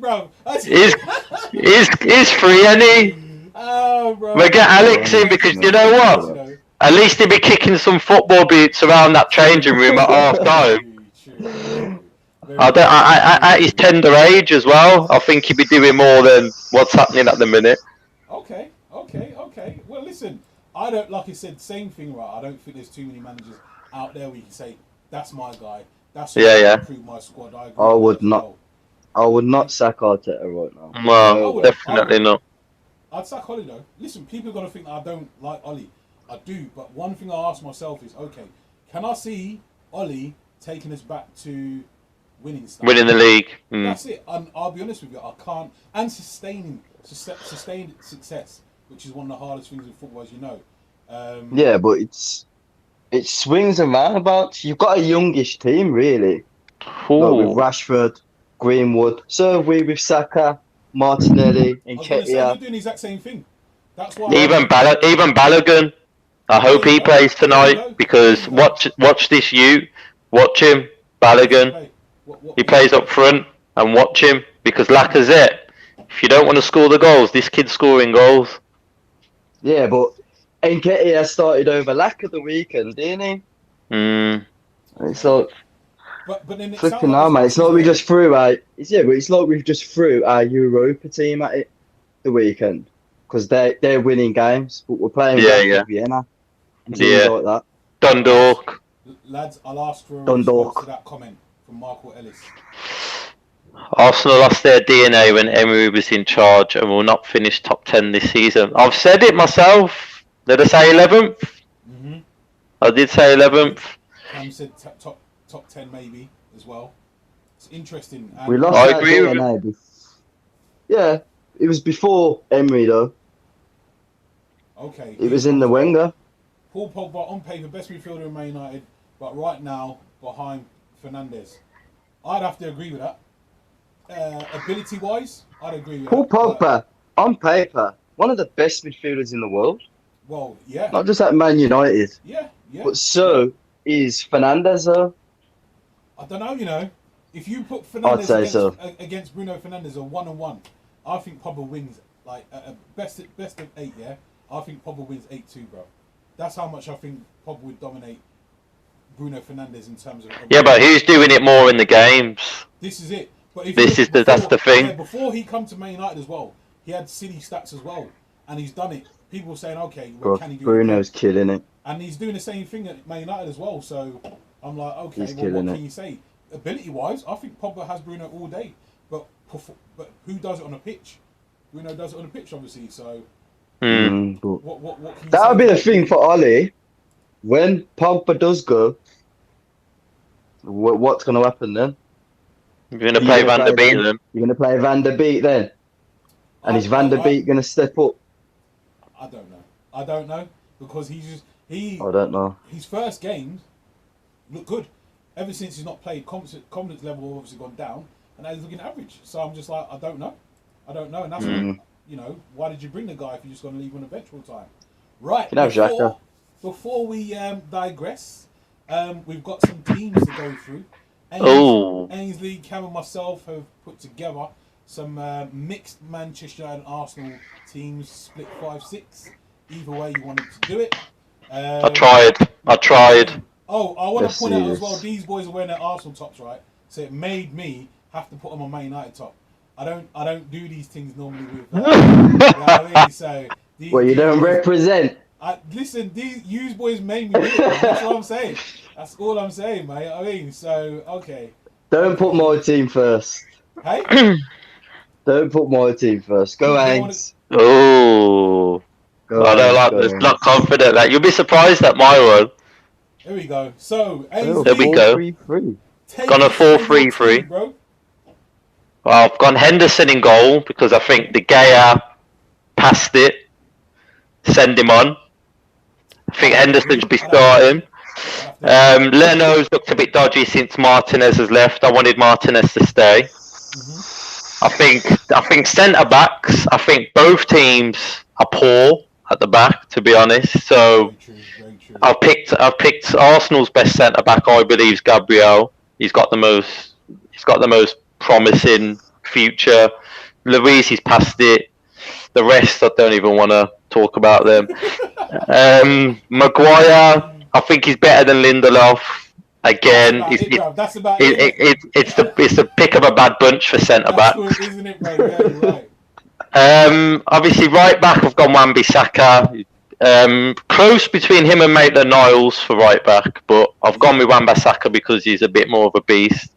He's free, ain't he? Oh, bro. We'll get Alex in because you know what? At least he'll be kicking some football beats around that changing room at half time. At his tender age as well, I think he'd be doing more than what's happening at the minute. Okay. Well, listen, I don't, like I said, same thing, right? I don't think there's too many managers out there where you can say, that's my guy. That's improve my squad. I would not sack Arteta right now. No, definitely not. I'd sack Ollie though. Listen, people are going to think that I don't like Ollie. I do, but one thing I ask myself is, okay, can I see Ollie taking us back to winning stuff? Winning the league. That's it. And I'll be honest with you, I can't. And sustained success, which is one of the hardest things in football, as you know. Yeah, but it swings and roundabouts. You've got a youngish team, really. Like with Rashford, Greenwood, so with Saka, Martinelli, and Ketia. You're doing the exact same thing. That's why. Even Balogun. I hope he plays tonight because watch this you. Watch him, Balogun. He plays up front and watch him because Lacazette. If you don't want to score the goals, this kid's scoring goals. Yeah, but Nketiah started over Laka the weekend, didn't he? It's like, but then flipping now, mate. It's not like we just threw our Europa team at it the weekend because they're winning games, but we're playing with Vienna. Yeah, like that. Dundalk. Lads, I'll ask for a response to that comment from Michael Ellis. Arsenal lost their DNA when Emery was in charge and will not finish top 10 this season. I've said it myself. Did I say 11th? Mm-hmm. I did say 11th. Cam said top 10 maybe as well. It's interesting. And we lost that DNA. Yeah, it was before Emery though. Okay. It was in the Wenger. Paul Pogba on paper best midfielder in Man United, but right now behind Fernandes. I'd have to agree with that. Ability wise, I'd agree with Paul that. Pogba on paper, one of the best midfielders in the world. Well, yeah. Not just at Man United. Yeah. But so is Fernandes though. I don't know, you know. If you put Fernandes against Bruno Fernandes a 1-on-1, I think Pogba wins like best of 8, yeah. I think Pogba wins 8-2, bro. That's how much I think Pogba would dominate Bruno Fernandes in terms of. Yeah, but who's doing it more in the games? This is it. But if that's the thing. Yeah, before he come to Man United as well, he had silly stats as well, and he's done it. People were saying, okay, what can he do? Bruno's killing it, and he's doing the same thing at Man United as well. So I'm like, okay, what can you say? Ability wise, I think Pogba has Bruno all day, but who does it on a pitch? Bruno does it on a pitch, obviously. So what can you that would say? be the thing for Ollie. When Pogba does go, what's going to happen then? You're going to play Van der Beek then? You're going to play Van der Beek then? And is Van der Beek going to step up? I don't know because I don't know. His first games look good. Ever since he's not played, confidence level obviously gone down, and now he's looking average. So I'm just like, I don't know, and that's why, you know, why did you bring the guy if you're just going to leave him on the bench all the time? Right. Can have Xhaka. Before we digress, we've got some teams to go through. Ainsley, Cam, and myself have put together some mixed Manchester and Arsenal teams, split 5-6. Either way you wanted to do it. I tried. Oh, I want to point out as well, these boys are wearing their Arsenal tops, right? So it made me have to put on my Man United top. I don't do these things normally with. You know what I mean? So you don't represent. Listen, these boys made me do it. Man. That's what I'm saying. That's all I'm saying, mate. I mean, so okay. Don't put my team first. Hey. Don't put my team first. Go Ains. Oh. I don't like this. Not confident that you'll be surprised at my one. Here we go. So there we go. 4-3-3. Gone a 4-3-3. Bro. Well, I've gone Henderson in goal because I think De Gea passed it. Send him on. I think Henderson should be starting. Leno's looked a bit dodgy since Martinez has left. I wanted Martinez to stay. I think centre backs. I think both teams are poor at the back, to be honest. So Very true. I've picked Arsenal's best centre back. I believe is Gabriel. He's got the most promising future. Luis, he's passed it. The rest, I don't even want to talk about them. Maguire, I think he's better than Lindelof. Again, that's about it. It's the pick of a bad bunch for centre back. Isn't it, bro? Yeah, you're right. Obviously, right back, I've gone Wan-Bissaka. Close between him and Maitland-Niles for right back, but I've gone with Wan-Bissaka because he's a bit more of a beast.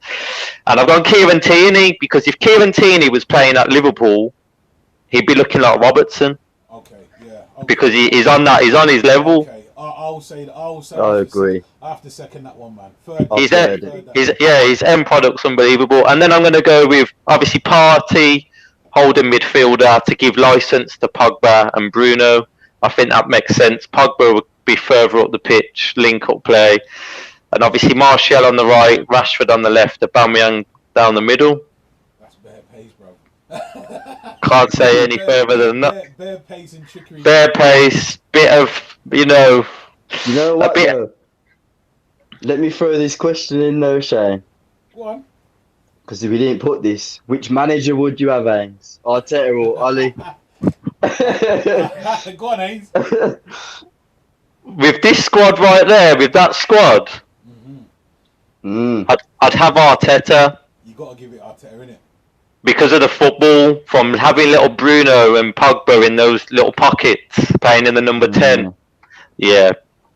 And I've gone Kieran Tierney because if Kieran Tierney was playing at Liverpool, he'd be looking like Robertson. Okay, yeah. Okay. Because he's on his level. Okay, I'll say. I agree. I have to second that one, man. His end product's unbelievable. And then I'm going to go with obviously Partey, holding midfielder to give license to Pogba and Bruno. I think that makes sense. Pogba would be further up the pitch, link up play, and obviously Martial on the right, Rashford on the left, Aubameyang down the middle. That's bare pace, bro. Can't say any further than that. Bare pace and trickery. Bare pace, bit of You know what? Though? Let me throw this question in though, Shane. Go on. Because if we didn't put this, which manager would you have, Ains? Arteta or Oli? Go on, Ains. With this squad right there, with that squad, I'd have Arteta. You got to give it Arteta, innit? Because of the football, from having little Bruno and Pogba in those little pockets, playing in the number 10. Yeah,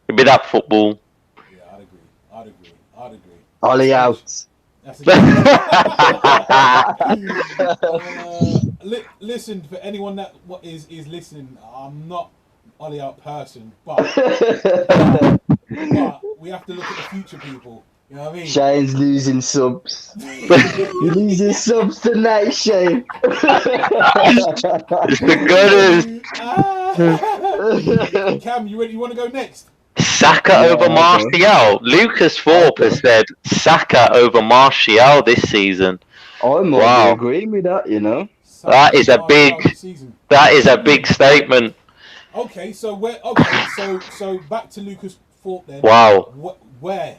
it'd be that football. Yeah, I'd agree. Oli out. Listen, for anyone that is listening, I'm not Ollie out person, but we have to look at the future people. You know what I mean? Shane's losing subs. You're losing subs tonight, Shane. It's the gunners. Cam, you ready? You want to go next? Saka over Martial. Lucas Thorpe has said Saka over Martial this season. I might be agreeing with that, you know. That is a big statement. Okay, so so back to Lucas Thorpe then. Wow. Where?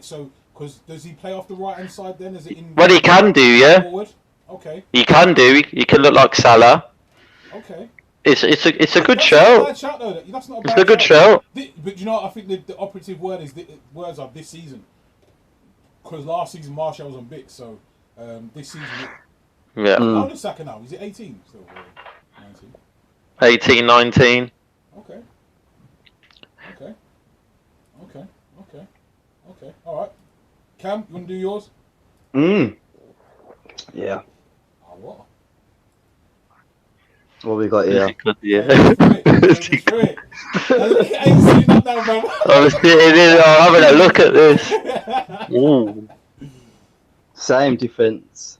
So, because does he play off the right hand side then? Is it in? Well, he can do, yeah. Forward? Okay. He can do. He can look like Salah. Okay. It's a good show. That's not a bad shout, though. That's not a bad It's a good show. But you know, I think the operative word is words are this season. Because last season Martial was on bits, so this season. Yeah. How old is Saka now? Is it 18 still? Or 19? 18, 19. Okay. All right. Cam, you want to do yours? Yeah. Oh, what? What we got here? Yeah. I was sitting in, having a look at this. Ooh. Same defence.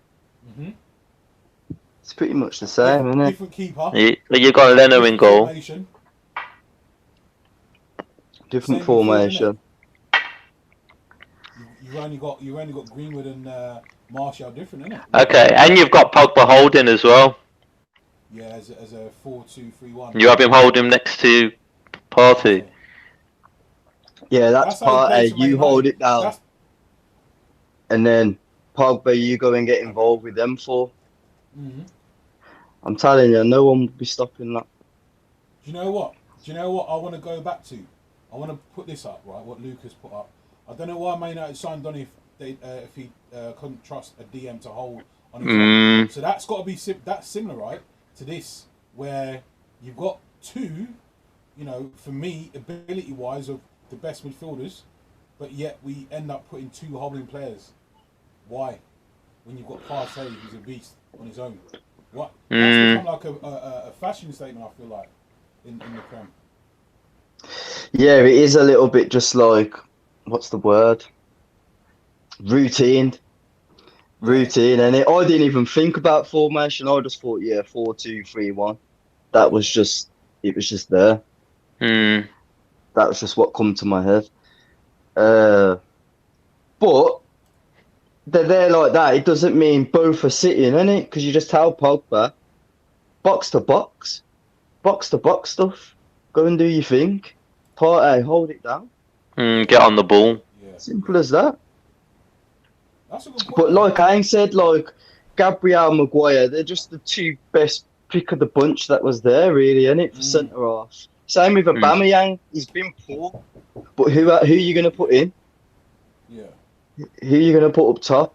It's pretty much the same, isn't it? Different keeper. You got Leno in goal. Different formation. You've only got Greenwood and Martial different, isn't it? Okay, and you've got Pogba holding as well. Yeah, as a 4-2-3-1. You have him hold him next to Partey. Yeah, that's how he part A. plays for Man You hold United. it down, and then Pogba, you go and get involved with them four. Mm-hmm. I'm telling you, no one will be stopping that. Do you know what? I want to go back to? I want to put this up, right? What Lucas put up. I don't know why Man United signed Donny if he couldn't trust a DM to hold on his own. So that's got to be that's similar, right, to this, where you've got two, for me, ability-wise, of the best midfielders, but yet we end up putting two holding players. Why? When you've got Partey, who's a beast on his own. What? That's become like a fashion statement, I feel like, in the Prem. Yeah, it is a little bit just like, what's the word? Routine, and I didn't even think about formation. I just thought, 4-2-3-1. That was just, it was just there. That was just what come to my head. But they're there like that. It doesn't mean both are sitting, innit? Because you just tell Pogba, box to box stuff. Go and do your thing. Partey, hold it down. Get on the ball. Yeah. Simple as that. That's a good point. But like I said, like Gabriel Maguire, they're just the two best pick of the bunch that was there, really, innit, for centre half. Same with Aubameyang. He's been poor, but who are you gonna put in? Yeah. Who are you gonna put up top?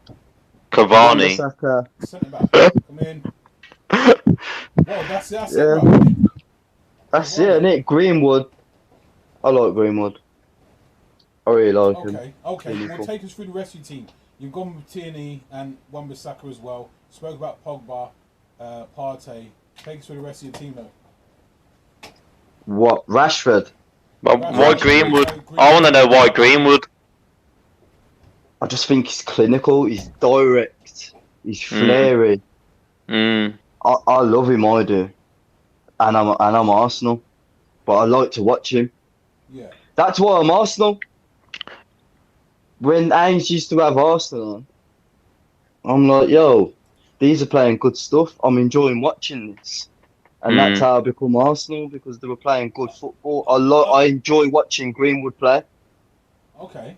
Cavani. Centre back. Come in. Well, that's it, bro. That's it, innit? Greenwood. I like Greenwood. I really like him. Okay. Well, take us through the rest of your team. You've gone with Tierney and Wan-Bissaka as well. Spoke about Pogba, Partey. Take us through the rest of your team, though. What? Rashford? Why Greenwood? I want to know why Greenwood. I just think he's clinical. He's direct. He's flary. I love him. I do. And I'm Arsenal, but I like to watch him. Yeah. That's why I'm Arsenal. When Ainge used to have Arsenal on, I'm like, yo, these are playing good stuff. I'm enjoying watching this. And that's how I become Arsenal, because they were playing good football. I enjoy watching Greenwood play. Okay.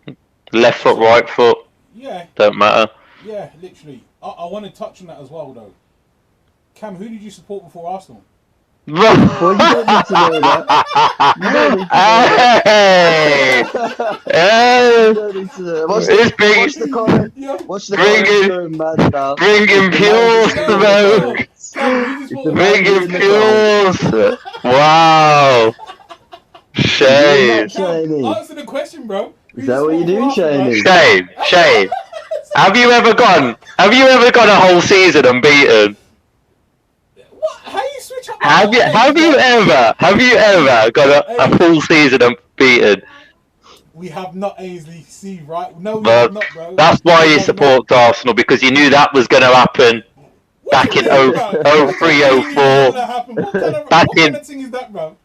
Left foot, right foot. Yeah. Don't matter. Yeah, literally. I want to touch on that as well, though. Cam, who did you support before Arsenal? Well, you don't need to know that. You don't need to know that. Watch the comment. Watch the comments going mad now. Bringing pure smoke. Bringing pure. Wow. Shame. Answer the question, bro. Is that what you do, Shane? Shame. Have you ever gone a whole season unbeaten? How you switch up? Have you ever got a full season unbeaten? We have not, Ainsley. See, right? No, we have not, bro. That's why you support Arsenal, because you knew that was going to happen back in 03, 04. What kind of thing is that, bro?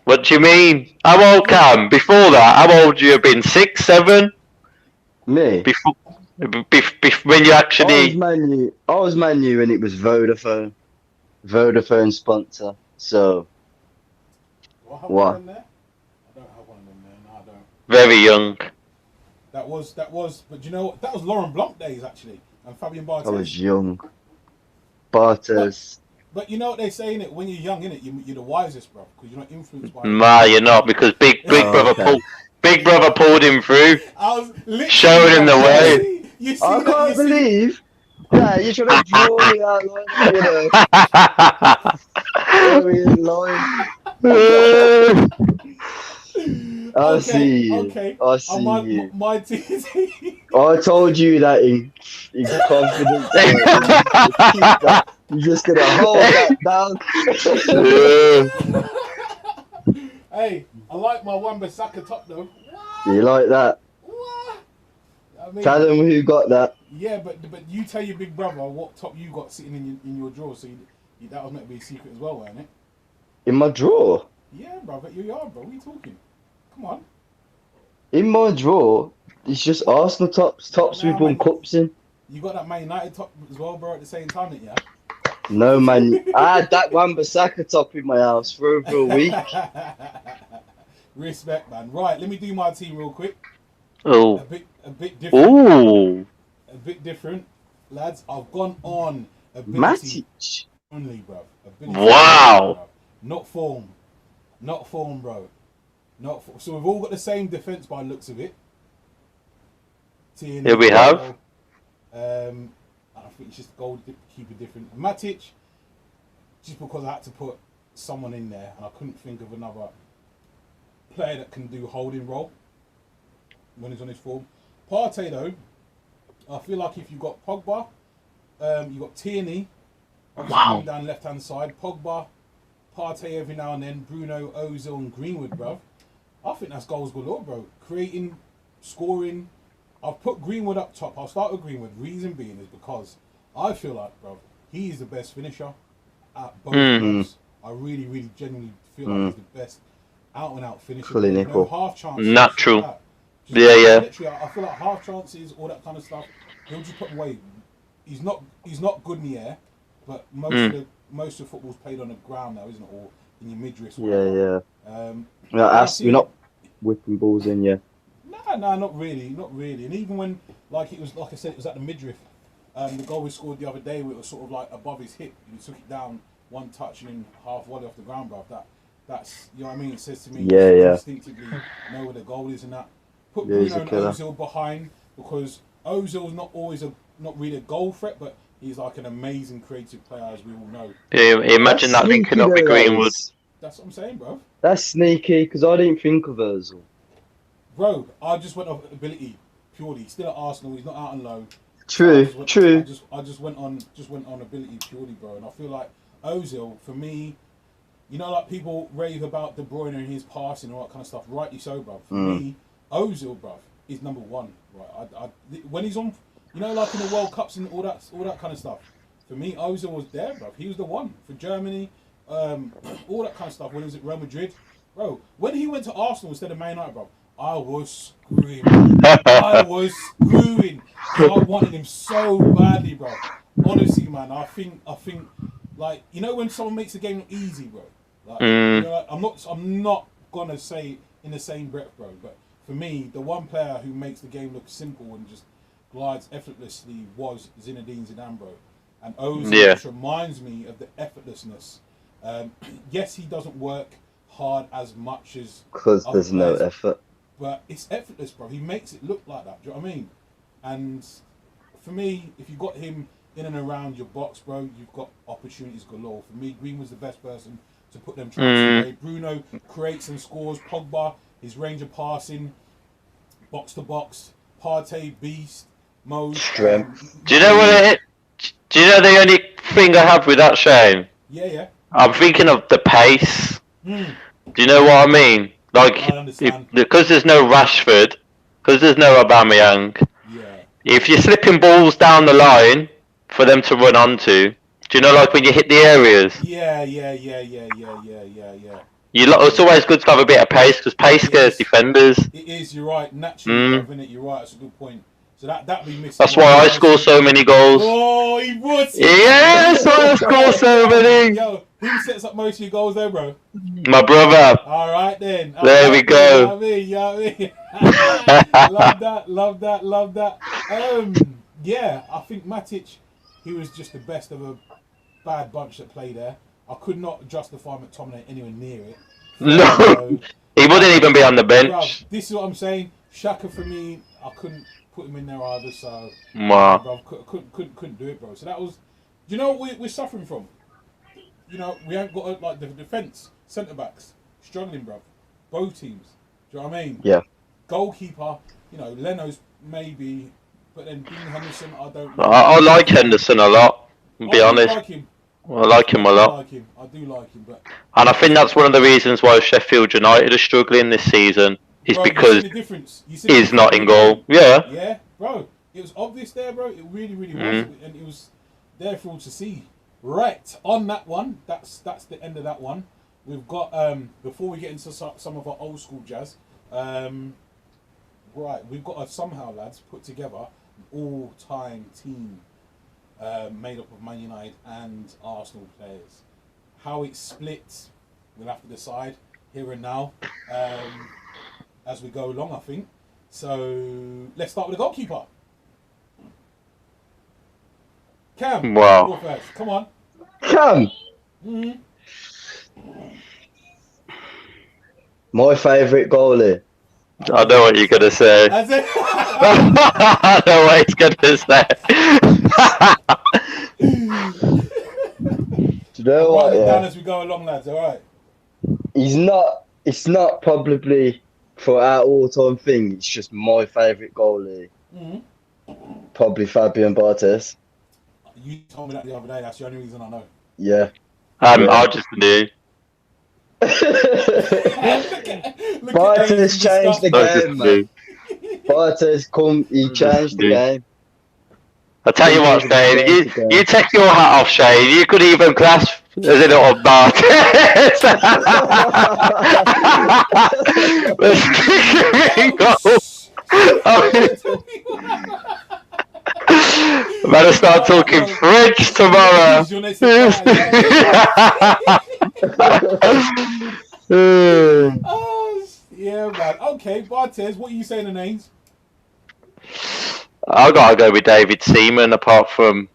What do you mean? How old, Cam? Before that, how old you have been? 6, 7? Me? Before when you actually... I was Man U and it was Vodafone. Vodafone sponsor. So... What? I don't have one of them there. No, I don't. Very young. That was, but you know what? That was Laurent Blanc days, actually. And Fabien Barthez. I was young. Barthez. But you know what they say, innit? When you're young, innit? You're the wisest, bro. Because you're not influenced by... Nah, you're not, because Big Brother pulled him through. Showed him the way. I can't believe. Yeah, you should have drawn me out like I see you. I see you. My team. I told you that in confidence. You're just gonna hold that down. Hey, I like my Wan-Bissaka top though. You like that? What? I mean, tell them who got that. Yeah, but you tell your big brother what top you got sitting in your drawer, so that was meant to be a secret as well, wasn't it? In my drawer? Yeah, brother, you are, bro. What are you talking? Come on. In my drawer, it's just Arsenal tops we've won cups in. You got that Man United top as well, bro, at the same time, yeah? No man, I had that Wan-Bissaka top in my house for over a week. Respect, man. Right, let me do my team real quick. Oh. A bit different. Ooh. A bit different, lads. I've gone on ability Matic. only, bro. Ability Wow. only, bro. Not form, bro. So we've all got the same defense by the looks of it. Here we have. I think it's just goalkeeper different. Matic, just because I had to put someone in there and I couldn't think of another player that can do holding role when he's on his form. Partey though, I feel like if you've got Pogba, you've got Tierney, Wow. down left hand side, Pogba, Partey every now and then, Bruno, Ozil and Greenwood, bro. I think that's goals galore, bro. Creating, scoring. I've put Greenwood up top. I'll start with Greenwood. Reason being is because I feel like, bro, he is the best finisher at both clubs. I really, really genuinely feel like he's the best out and out finisher. Clinical. No half chances. Natural. Like Yeah, yeah. Literally, I feel like half chances, all that kind of stuff. He'll just put away. He's not good in the air, but most of football's played on the ground now, isn't it? Or in your midriff. Yeah. We're not whipping balls in, yeah. No, not really. And even when, like I said, it was at the midriff. The goal we scored the other day, where it was sort of like above his hip. He took it down, one touch, and then half volley off the ground, bro. That's you know what I mean. It says to me, Yeah. instinctively know where the goal is and that. Put Bruno and Ozil behind because Ozil's not really a goal threat, but he's like an amazing creative player, as we all know. Yeah, imagine that linking up with Greenwood. That's what I'm saying, bro. That's sneaky because I didn't think of Ozil. Bro, I just went off ability purely. He's still at Arsenal. He's not out on loan. True. I just went on ability purely, bro. And I feel like Ozil, for me, you know, like people rave about De Bruyne and his passing and all that kind of stuff. Rightly so, bro. For me, Ozil, bro, is number one. Right. When he's on, you know, like in the World Cups and all that kind of stuff. For me, Ozil was there, bro. He was the one for Germany. All that kind of stuff. When he was at Real Madrid, bro. When he went to Arsenal instead of Man United, bro. I was screaming. I wanted him so badly, bro. Honestly, man, I think, like, you know, when someone makes the game look easy, bro. Like, you know, like, I'm not gonna say in the same breath, bro. But for me, the one player who makes the game look simple and just glides effortlessly was Zinedine Zidane, bro. And Ozil just reminds me of the effortlessness. Yes, he doesn't work hard as much as because there's no effort. But it's effortless, bro. He makes it look like that. Do you know what I mean? And for me, if you got him in and around your box, bro, you've got opportunities galore. For me, Green was the best person to put them chances away. Bruno creates and scores. Pogba, his range of passing, box to box. Partey, beast. Mo. Strength. Do you know what it is? Do you know the only thing I have with that, Shane? Yeah. I'm thinking of the pace. Do you know what I mean? Like, because there's no Rashford, because there's no Aubameyang, if you're slipping balls down the line for them to run onto, do you know, like when you hit the areas? Yeah. It's always good to have a bit of pace, because pace scares defenders. It is, you're right. Naturally, isn't it? You're right, that's a good point. So that be missing. That's why I score so many goals. Oh, he would. Yes, I score so many. Yo, who sets up most of your goals there, bro? My brother. All right then. There we go. You know what I mean? Love that. Yeah, I think Matic, he was just the best of a bad bunch that played there. I could not justify McTominay anywhere near it. No, he wouldn't even be on the bench. Bruv, this is what I'm saying. Xhaka for me, I couldn't put him in there either, so wow. Couldn't do it, bro. So that was, do you know what we're suffering from? You know, we haven't got like the defence, centre backs struggling, bro. Both teams. Do you know what I mean? Yeah. Goalkeeper, you know, Leno's maybe, but then Dean Henderson, I don't. I like Henderson a lot. To be honest. I like him a lot. I do like him, but. And I think that's one of the reasons why Sheffield United are struggling this season. Is because he's not in goal. Yeah. Yeah, bro. It was obvious there, bro. It really was. And it was there for all to see. Right, on that one, that's the end of that one. We've got, before we get into some of our old school jazz, right, we've got to somehow, lads, put together an all-time team made up of Man United and Arsenal players. How it's split, we'll have to decide here and now as we go along, I think. So let's start with the goalkeeper. Cam, Wow. go first. Come on. Cam. Mm-hmm. My favourite goalie. I know what you're gonna say. That's it. I know what he's gonna say. Do you know Write what? it down Yeah. as we go along, lads. All right. He's not. It's not probably for our all-time thing. It's just my favourite goalie. Mm-hmm. Probably Fabian Barthez. You told me that the other day. That's the only reason I know. Yeah. I just knew. Look at Barthez changed the I just game, knew. man. Barthez he changed the game. I tell you what, Shane, you take your hat off, Shane. You could even clasp as a little Barthez. Better start talking French tomorrow. Oh, yeah, man. Okay, Barthez, what are you saying the names? I gotta go with David Seaman. Apart from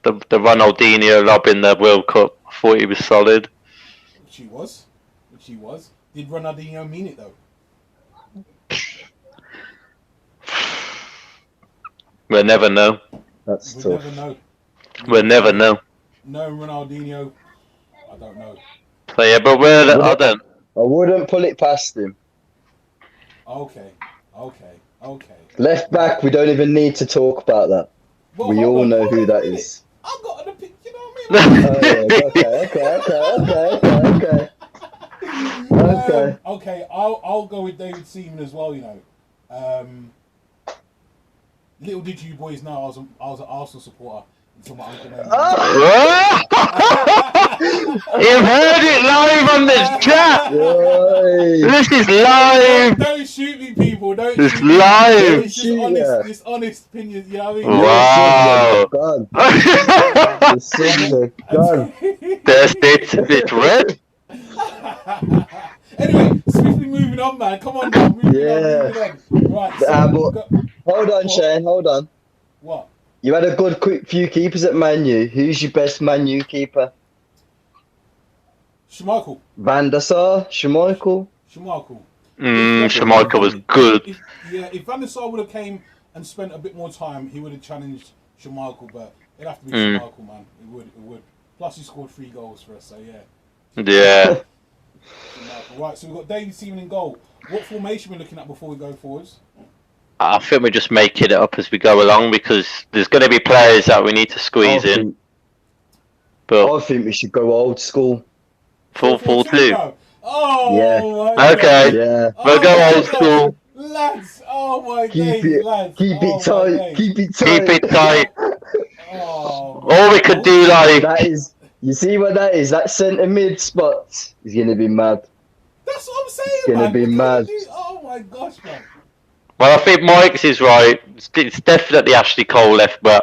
the Ronaldinho lob in the World Cup, I thought he was solid. Which he was. Did Ronaldinho mean it though? We'll never know. That's We tough. never know. We'll never know. No Ronaldinho, I don't know. So yeah, but I don't. I wouldn't pull it past him. Okay. Left back, we don't even need to talk about that. Well, We hold all on, know hold who on a that minute. is. I've got an opinion, you know what I mean? Okay. Okay, I'll go with David Seaman as well. You know, little did you boys know I was an Arsenal supporter until my uncle named You've heard it live on this chat. This is live. Don't shoot me, people. Don't It's shoot me. live. It's just honest, it's honest opinion. You know what I mean? Wow. The subs are gone. It's red. Anyway, swiftly moving on, man. Come on, man. Moving on. Right. So, Hold on, Shane. Hold on. What? You had a good quick few keepers at Man U. Who's your best Man U keeper? Schmeichel. Van der Sar, Schmeichel. Schmeichel was good. If Van der Sar would have came and spent a bit more time, he would have challenged Schmeichel, but it'd have to be Schmeichel, man. It would. Plus, he scored 3 goals for us, so yeah. Yeah. Right, so we've got David Seaman in goal. What formation are we looking at before we go forwards? I think we're just making it up as we go along because there's going to be players that we need to squeeze in. But I think we should go old school. 4-4-2. Oh, Yeah. my Okay. God. Yeah. We'll go old school. Lads, oh my Keep days, it, lads. keep Oh it my tight. days. Keep it tight. Keep it tight. Oh, Or we could do like. That is. You see what that is? That centre mid spot is gonna be mad. That's what I'm saying, It's gonna man. be mad. Oh my gosh, man. Well, I think Mike's is right. It's definitely Ashley Cole left back.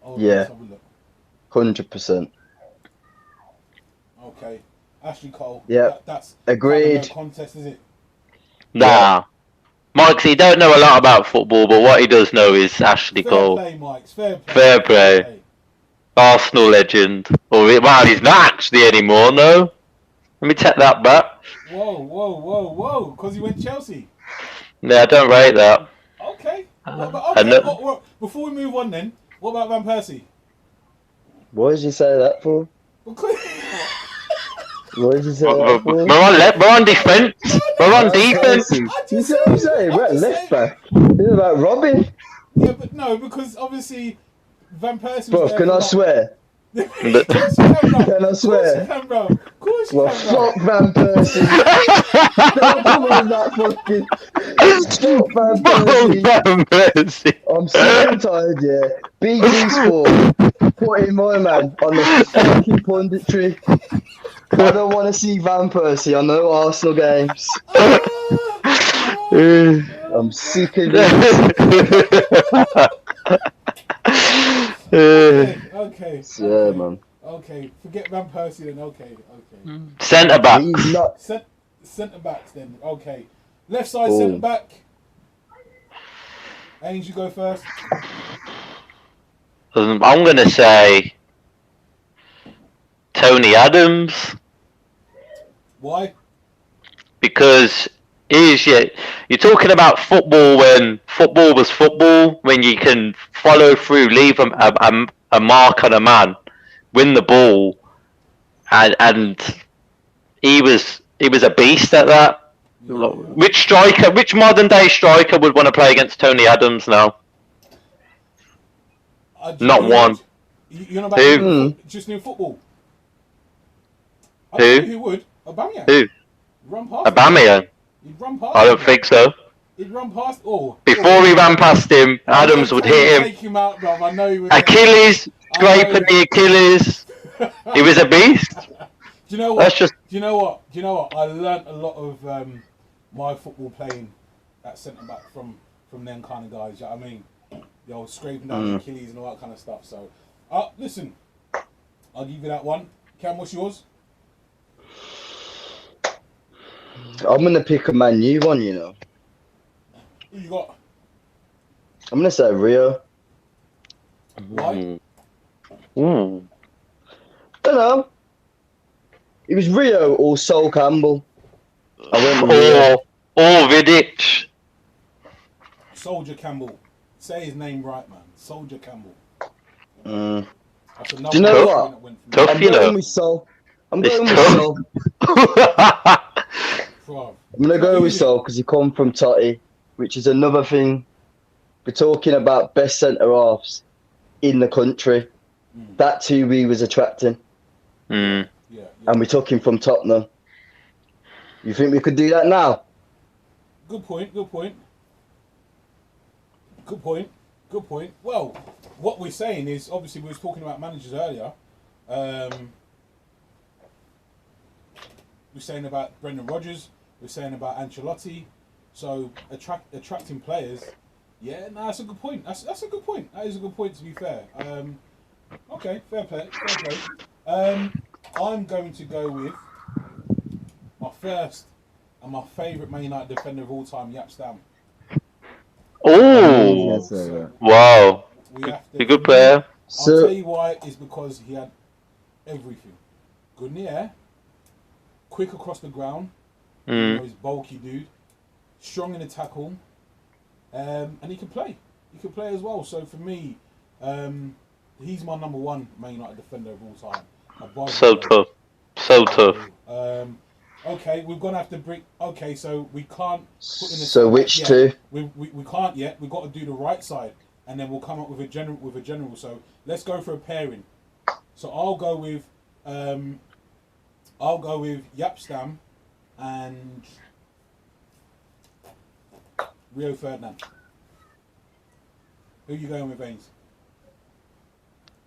Oh, Yeah. let's have a look. 100%. Okay, Ashley Cole. Yeah. That's Agreed. no contest, is it? Nah. Mike's, he don't know a lot about football, but what he does know is Ashley Fair Cole. play, Mike. Fair play. Fair play. Arsenal legend. Well, he's not actually anymore, no. Let me take that back. Whoa. Because he went Chelsea. Yeah, I don't rate that. Okay. Before we move on then, what about Van Persie? What did you say that for? Because What did you say that for? We're on defence. We're on defence. You see what I'm saying? We're at left back. It's about Robin. Yeah, but no, because obviously Van Persie was Bro, there can for I long. swear? Of course you can, bro. Can I swear? Of course you can, bro. Of course you Well, can, bro. fuck Van Persie. Don't come on that fucking... Fuck Van Persie. I'm so tired, yeah. BT Sport putting my man on the fucking punditry. I don't want to see Van Persie on no Arsenal games. I'm sick of it. Okay. Yeah, man. Okay, forget Van Persie then. Okay. Centre backs. He's not. Centre backs then. Okay. Left side Oh. centre back. Ains, you go first. I'm going to say Tony Adams. Why? Because you're talking about football when football was football, when you can follow through, leave a mark on a man, win the ball, and he was a beast at that. Yeah. Which modern day striker would want to play against Tony Adams now? Not one. You're not about Who? just new football. I Who? don't know who would. Aubameyang. Who? Run past him. Aubameyang? He'd run past I don't him. think so. He'd run past. Before he ran past him, Adams would hit him. Take him out, bruv. I know he would. Achilles, scraping the Achilles. He was a beast. Do you know what? That's just. Do you know what? I learnt a lot of my football playing at centre back from them kind of guys. You know what I mean? The old scraping down the Achilles and all that kind of stuff. So, listen, I'll give you that one. Cam, what's yours? I'm gonna pick a Man U one. You know. Who you got? I'm gonna say Rio. Why? Don't know. It was Rio or Sol Campbell. I went with Rio. Or Vidic. Soldier Campbell. Say his name right, man. Soldier Campbell. That's Do you know what? Tough, I'm you know. going with Sol. I'm It's going with tough. Sol. Bruv. I'm gonna go with Sol because he come from Totti, which is another thing. We're talking about best centre halves in the country. That's who we was attracting, Hmm. Yeah. and we took him from Tottenham. You think we could do that now? Good point. Well, what we're saying is, obviously, we was talking about managers earlier. We're saying about Brendan Rodgers. We're saying about Ancelotti. So attracting players. Yeah, no, that's a good point. That's a good point. That is a good point, to be fair. Okay, fair play. I'm going to go with my first and my favourite Man United defender of all time, Jaap Stam. Oh, So wow. we have to. A good player. I'll tell you why. Is because he had everything. Good in the air, quick across the ground. You know, he's a bulky dude, strong in the tackle, and he can play. He can play as well. So for me, he's my number one Man United defender of all time. So tough. Okay, we're gonna have to bring. Okay, so we can't put in the. So which two? We can't yet. We've got to do the right side, and then we'll come up with a general. So let's go for a pairing. So I'll go with Jaap Stam and Rio Ferdinand. Who are you going with, Ains?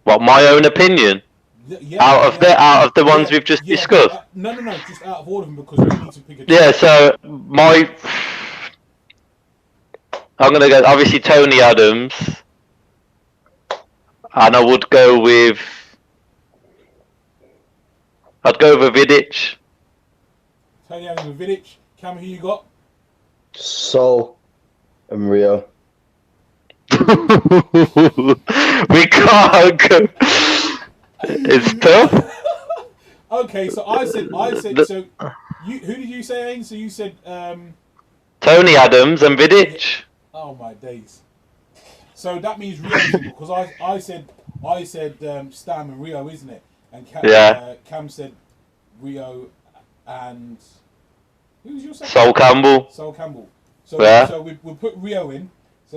What, my own opinion? Yeah, out of the ones we've just discussed. No, just out of all of them because we need to pick a. Yeah, so I'm gonna go obviously Tony Adams, and I'd go with Vidic. Tony Adams and Vidic. Cam, who you got? Sol and Rio. We can't go. It's tough. Okay, so I said. So, who did you say, Ains? So you said. Tony Adams and Vidic. Oh my days! So that means Rio because I said Stam and Rio, isn't it? And Cam said Rio and who was your second? Sol Campbell. So we put Rio in. So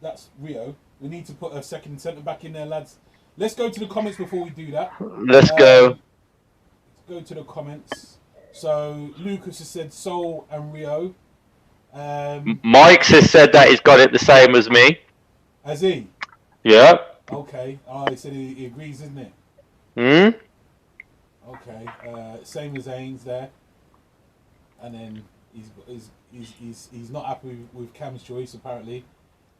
that's Rio. We need to put a second centre back in there, lads. Let's go to the comments before we do that. Let's go. Let's go to the comments. So Lucas has said Sol and Rio. Mike's has said that he's got it the same as me. Has he? Yeah. Okay. He said he agrees, isn't it? Okay. Same as Ains there. And then he's not happy with Cam's choice apparently.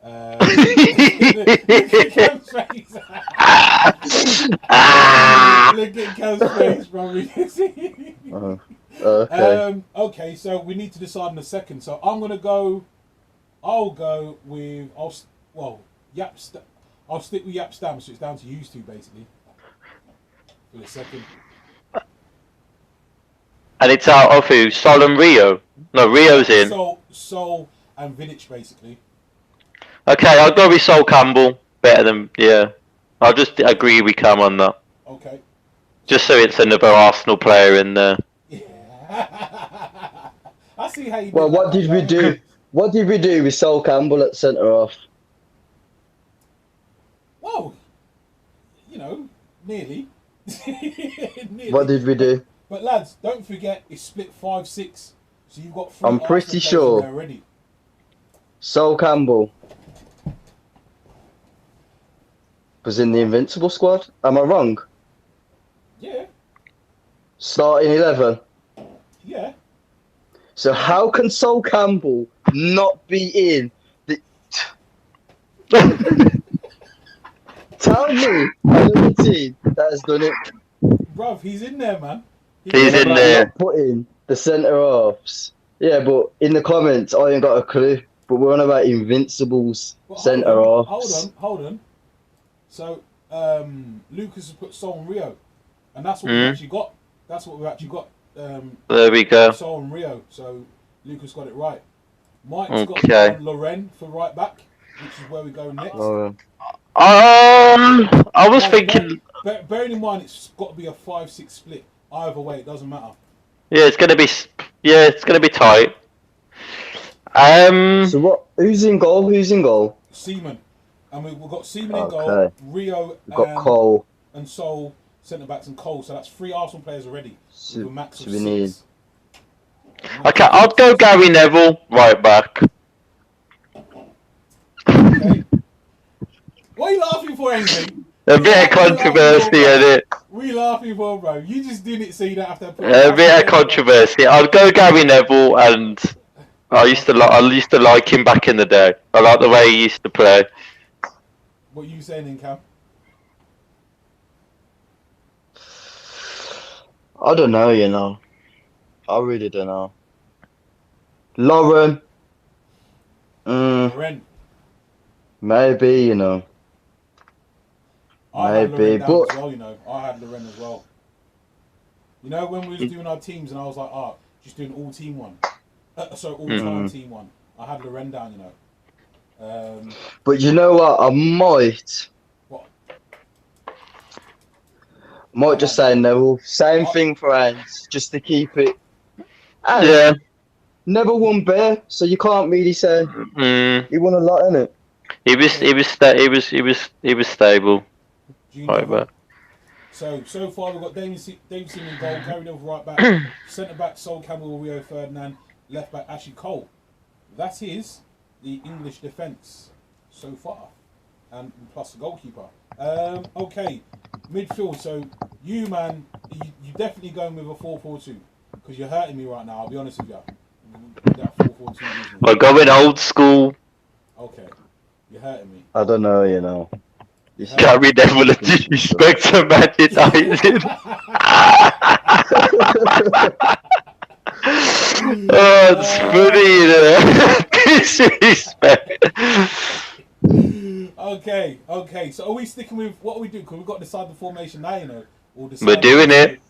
Look at Cam's face. Look at Cam's face, bro. We can see. Okay. Okay, so we need to decide in a second. So I'm gonna go. I'll go with. I'll stick with Yap Stam. So it's down to you two basically. For the second. And it's out of who? Sol and Rio? No, Rio's in. Sol and Vidic basically. Okay, I'll go with Sol Campbell. Better than, yeah. I'll just agree with Cam on that. Okay. Just so it's another Arsenal player in there. I see how you. Well, what did we do? What did we do with Sol Campbell at centre half? Well, you know, nearly. Nearly. What did we do? But lads, don't forget it's split 5-6, so you've got 3. I'm pretty sure. There already. Sol Campbell was in the Invincible squad. Am I wrong? Yeah. Starting 11. Yeah. So how can Sol Campbell not be in the... Tell me another team that has done it. Bruv, he's in there, man. He's in there. Not putting the centre halves. Yeah, but in the comments, I ain't got a clue. But we're on about Invincibles centre halves. Hold on. So, Lucas has put Sol and Rio. And that's what we've actually got. That's what we've actually got. There we go. Sol and Rio. So, Lucas got it right. Mike's got Loren for right back, which is where we go next. I was thinking... Bearing in mind, it's got to be a 5-6 split. Either way, it doesn't matter. Yeah, it's gonna be tight. So what? Who's in goal? Seaman, and we've got Seaman in goal. Rio we've got Cole and Sol centre backs and Cole. So that's 3 Arsenal players already. So, with a max of we 6. need. Okay, I'll go Gary Neville right back. Okay. What are you laughing for, anything? A bit of controversy in it. What are you laughing for, bro? You just did it so you don't have to put A bit of controversy. I'll go Gary Neville, and I used to like him back in the day. I like the way he used to play. What are you saying, in Cam? I don't know, you know. I really don't know. Lauren. Loren. Maybe, you know. I had Maybe, Loren down but as well, you know. I had Loren as well. You know, when we was doing our teams and I was like, just doing all team one. All-time team one. I had Loren down, you know. But you know what? I might just say Neville. Same thing for Ants, just to keep it. And Yeah. never won bare, so you can't really say he won a lot, innit? He was stable. Right back. So far we've got Davidson in goal, Gary Neville right back, centre back Sol Campbell, Rio Ferdinand, left back Ashley Cole. That is the English defence so far, and plus the goalkeeper. Okay, midfield. So you man, you definitely going with a 4-4-2 because you're hurting me right now. I'll be honest with you. That 4-4-2. We're going old school. Okay, you're hurting me. I don't know, you know. Gary Neville and disrespect to Man United. Oh, it's funny, you know. Disrespect. Okay. So are we sticking with what we do? Because we've got to decide the formation now, you know. We're doing it.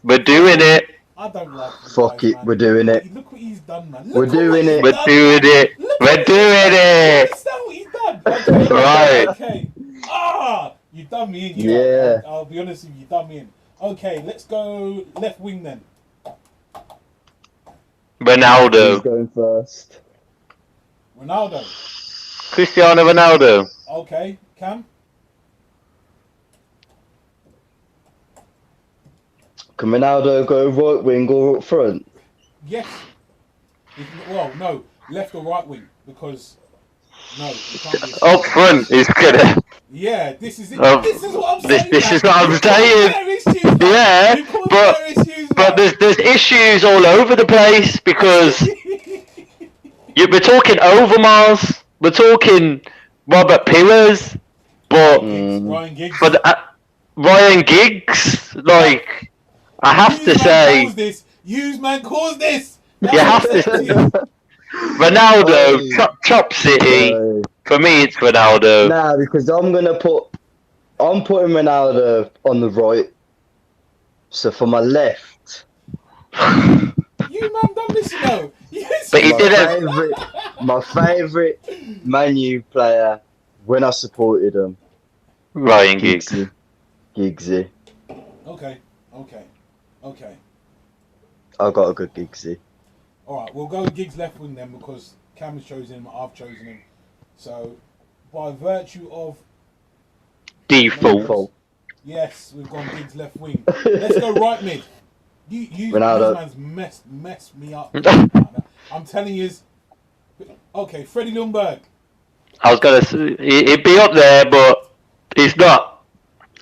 I don't like Fuck guys, it, man. we're doing it. Look what he's done, man. We're doing it. We're doing it. We're doing it. Understand what he's done? Okay. Right. Okay. You done me in. Yeah. I'll be honest with you, you done me in. Okay, let's go left wing then. Who's Ronaldo. going first? Ronaldo. Cristiano Ronaldo. Okay, Cam. Can Ronaldo go right wing or up front? Yes. Well, no, left or right wing because no, it can't be. Up front is gonna. Yeah, this is it. Oh, this is what I'm saying. This is what I'm saying. Yeah, but there's issues all over the place because we're talking Overmars. We're talking Robert Pillars, but Ryan Giggs. but Ryan Giggs, like I have to say, Hughes man caused this. you have to say, Ronaldo, top City. For me, it's Ronaldo. Nah, because I'm putting Ronaldo on the right. So for my left. You man don't listen though. But he didn't. My favourite Man U player when I supported him. Ryan Giggs. Giggsy. Okay. I got a good Giggsy. Alright, we'll go with Giggs left wing then because Cam has chosen him, I've chosen him. So, by virtue of default. Yes, we've gone Giggs left wing. Let's go right mid. You man's messed me up. I'm telling you. Okay, Freddie Ljungberg. I was gonna say he'd be up there, but he's not.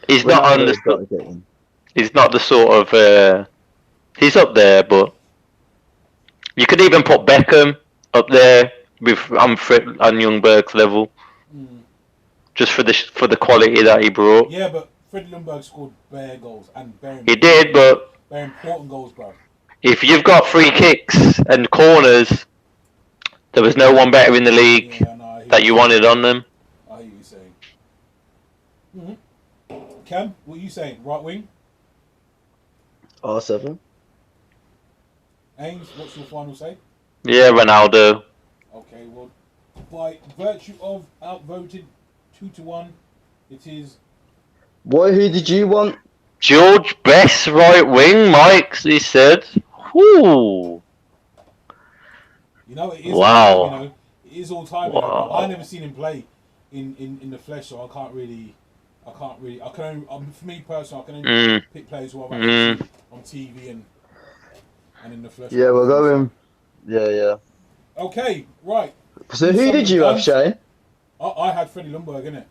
He's not on the. He's not the sort of. He's up there, but you could even put Beckham up there with on Ljungberg's level, just for the quality that he brought. Yeah, but Freddie Ljungberg scored bare goals and he did, but very important goals, bro. If you've got free kicks and corners, there was no one better in the league that you wanted on them. I hear you saying. Cam, what are you saying? Right wing? R7. Ames, what's your final say? Yeah, Ronaldo. Okay, well, by virtue of outvoted 2-1, it is. Who did you want? George Best right wing, Mike, he said. Whoo. You know, it is wow. All time, it is all time. Wow. I've never seen him play in the flesh, so I can only, for me personally, I can only pick players who I've actually seen on TV and in the flesh. Yeah, we'll go in. Yeah. Okay, right. So who did you have, Shane? I had Freddie Ljungberg, innit?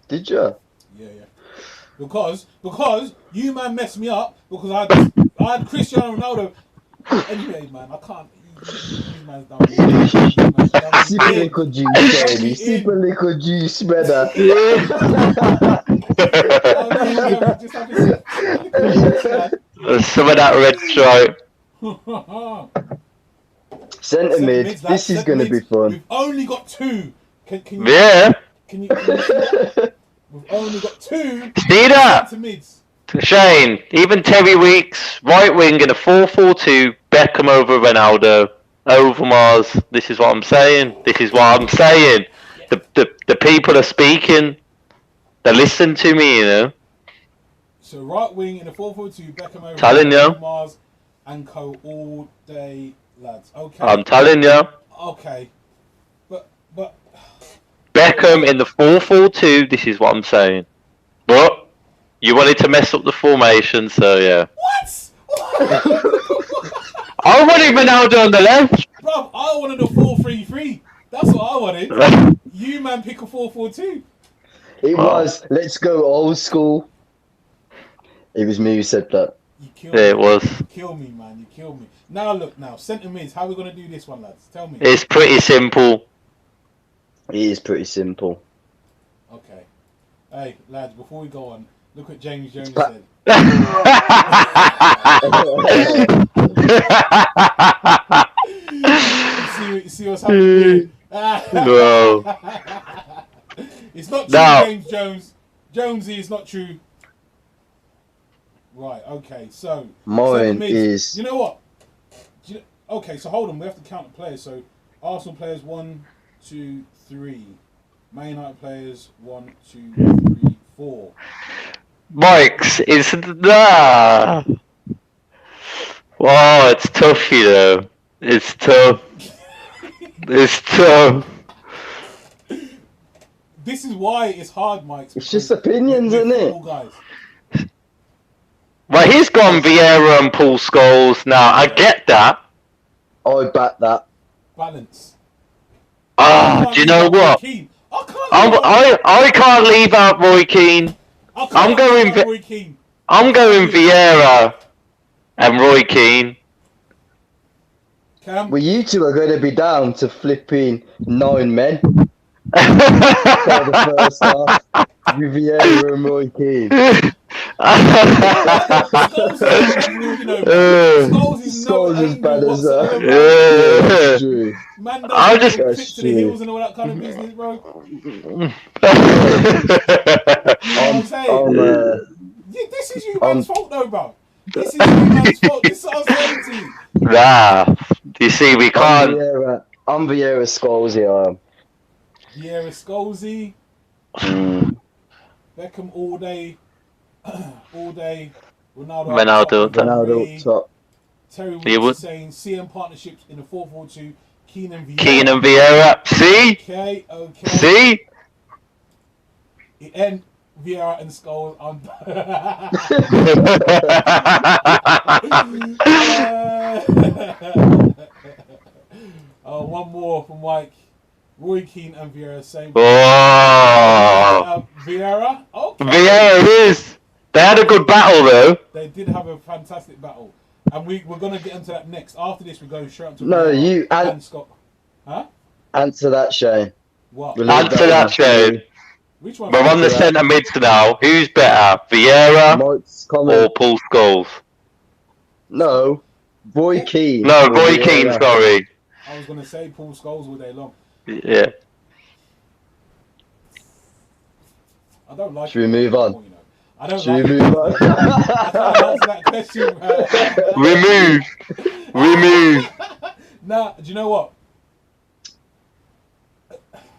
Did you? Yeah. Because you man messed me up because I had Cristiano Ronaldo. Anyway, man, I can't. These man's done. Super little juice, Shane. Super little juice, brother. Some of that red stripe. Centre mid. This is going to be fun. We've only got two. Can you? Yeah. Can you We've only got two. See that? Mids. Shane, even Terry Weeks, right wing in a 4-4-2, Beckham over Ronaldo, Overmars. This is what I'm saying. The people are speaking. They listen to me, you know. So right wing in a 4-4-2, Beckham over Overmars and co all day, lads. Okay. I'm telling you. Okay. But Beckham in the 4-4-2, this is what I'm saying. But you wanted to mess up the formation, so yeah. What? I wanted Ronaldo on the left. Bro, I wanted a 4-3-3. That's what I wanted. You man pick a 4-4-2. It was, let's go old school. It was me who said that. You killed me. It was. You kill me, man. You kill me. Now look, centre mids. How are we gonna do this one, lads? Tell me. It's pretty simple. It is pretty simple. Okay. Hey, lads, before we go on, look what James Jones said. you see what's happening here? No. It's not true, no. James Jones. Jonesy, it's not true. Right, okay, so... Mine is... You know what? Okay, so hold on, we have to count the players. So, Arsenal players, 1, 2, 3. Man United players, 1, 2, 3, 4. Mike's is that. Wow, it's tough, you know. It's tough. It's tough. This is why it's hard, Mike. It's just opinions, isn't it? Guys. Well, he's gone Vieira and Paul Scholes. Now, I get that. I back that. Balance. Do you know what? I can't leave out Roy Keane. I'm going Vieira and Roy Keane. Well, you two are going to be down to flipping 9 men. Start the first half. Vieira and Roy Keane. Scholes is not angry, you know, bro. Scholes is no Scholes is angry bad as whatsoever, that. bro. Yeah, that's true. Man I'll doesn't just- click That's to the true. heels and all that kind of business, bro. You know what I'm saying? Yeah, this is you man's fault, though, bro. This is you man's fault. This is what I'm saying to you. Nah, you see, we can't. I'm Vieira Scholes, yeah. Vieira, Scholesy, Beckham all day, all day. Ronaldo, Ronaldo top. Terry You Woods would- is saying CM partnerships in the 4-4-2. Keenan Vieira. Keenan Vieira. See? Okay. See? And Vieira and Scholes. One more from Mike. Roy Keane and Vieira saying. Oh. Vieira. Okay. Vieira is. They had a good battle though. They did have a fantastic battle. And we're going to get into that next. After this, we go straight up to No, Vieira you and Scott. Huh? answer that, Shane. What? Answer that, Shane. Which one? We're on the centre mids now. Who's better, Vieira Mike's or comment. Paul Scholes? No, Roy Keane. No, or Roy Keane. Vieira. Sorry. I was going to say Paul Scholes all day long. Yeah. I don't like Should we it move anymore, on? you know. I don't Should like we it. move on? I can't answer that question. Remove. Nah, do you know what?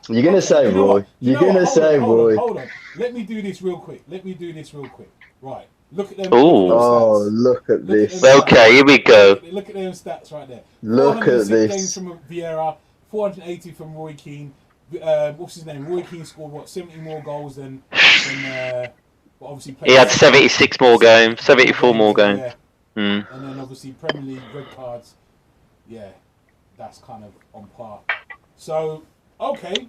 You're gonna say You know Roy. what? You You're know gonna what? say Roy. Hold on. Let me do this real quick. Right. Look at them. Ooh. Oh, Stats. look at Look at this. them Okay, here we go. Look at them stats right there. Look at 406 games this. from Vieira, 480 from Roy Keane. What's his name? Roy Keane scored what 70 more goals than but obviously played He had 76 more games, 74 more games. Yeah. Mm. And then obviously Premier League red cards. Yeah, that's kind of on par. So okay,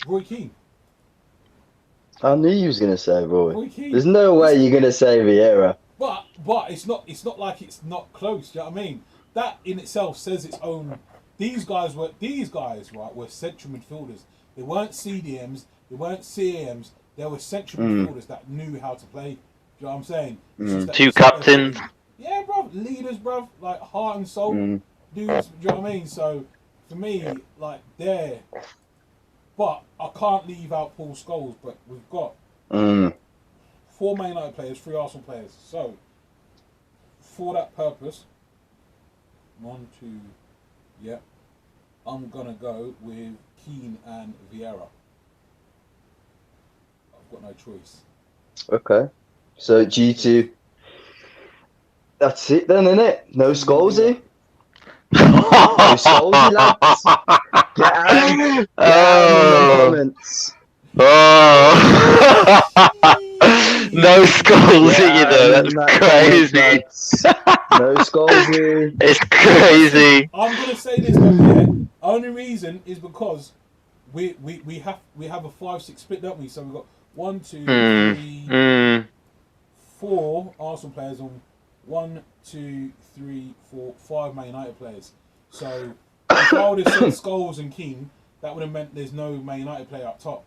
Roy Keane. I knew you was gonna say Roy. Roy Keane. There's no way you're gonna say Vieira. But it's not like it's not close. Do you know what I mean? That in itself says its own. These guys were central midfielders. They weren't CDMs. They weren't CAMs. They were central midfielders that knew how to play. Do you know what I'm saying? It's just that Two it's not captains. yeah, bro. Leaders, bro. Like heart and soul dudes. Do you know what I mean? So for me, like there. But I can't leave out Paul Scholes. But we've got 4 Man United players, 3 Arsenal players. So for that purpose, 1, 2, yeah, I'm gonna go with Keane and Vieira. I've got no choice. Okay. So G2. That's it then, innit? No Scholesy? No Scholesy, lads. Get out in the comments. Oh. No skulls Get either. out in That's that crazy. comments, lads. No Scholesy. It's crazy. I'm gonna say this though, yeah. Only reason is because we have a 5-6 split, don't we? So we've got 1, 2, 3, 4 Arsenal players on 1, 2, 3, 4, 5 Man United players. So if I would have said Scholes and Keane, that would have meant there's no Man United player up top.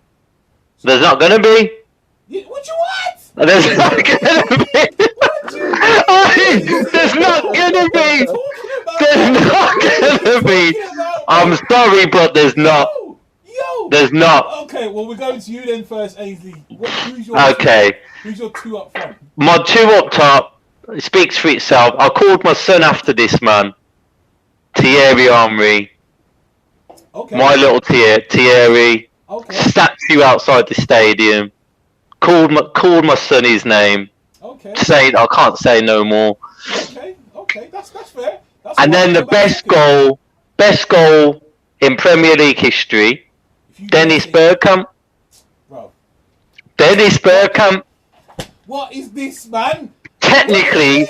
So There's not gonna be. yeah, what you want? There's not gonna be. There's not gonna be. There's not gonna be. I'm sorry, but there's not. Yo. There's not. Okay, well we're going to you then first, Ainsley. Who's your Okay. Who's your 2 up front? My 2 up top, it speaks for itself. I called my son after this, man. Thierry Henry. Okay. My little Thierry. Okay. Statue outside the stadium. Called my son his name. Okay. Saying I can't say no more. Okay. That's fair. That's And then the best goal in Premier League history, Dennis Bergkamp. Bro, Dennis Bergkamp. what is this, man? Technically,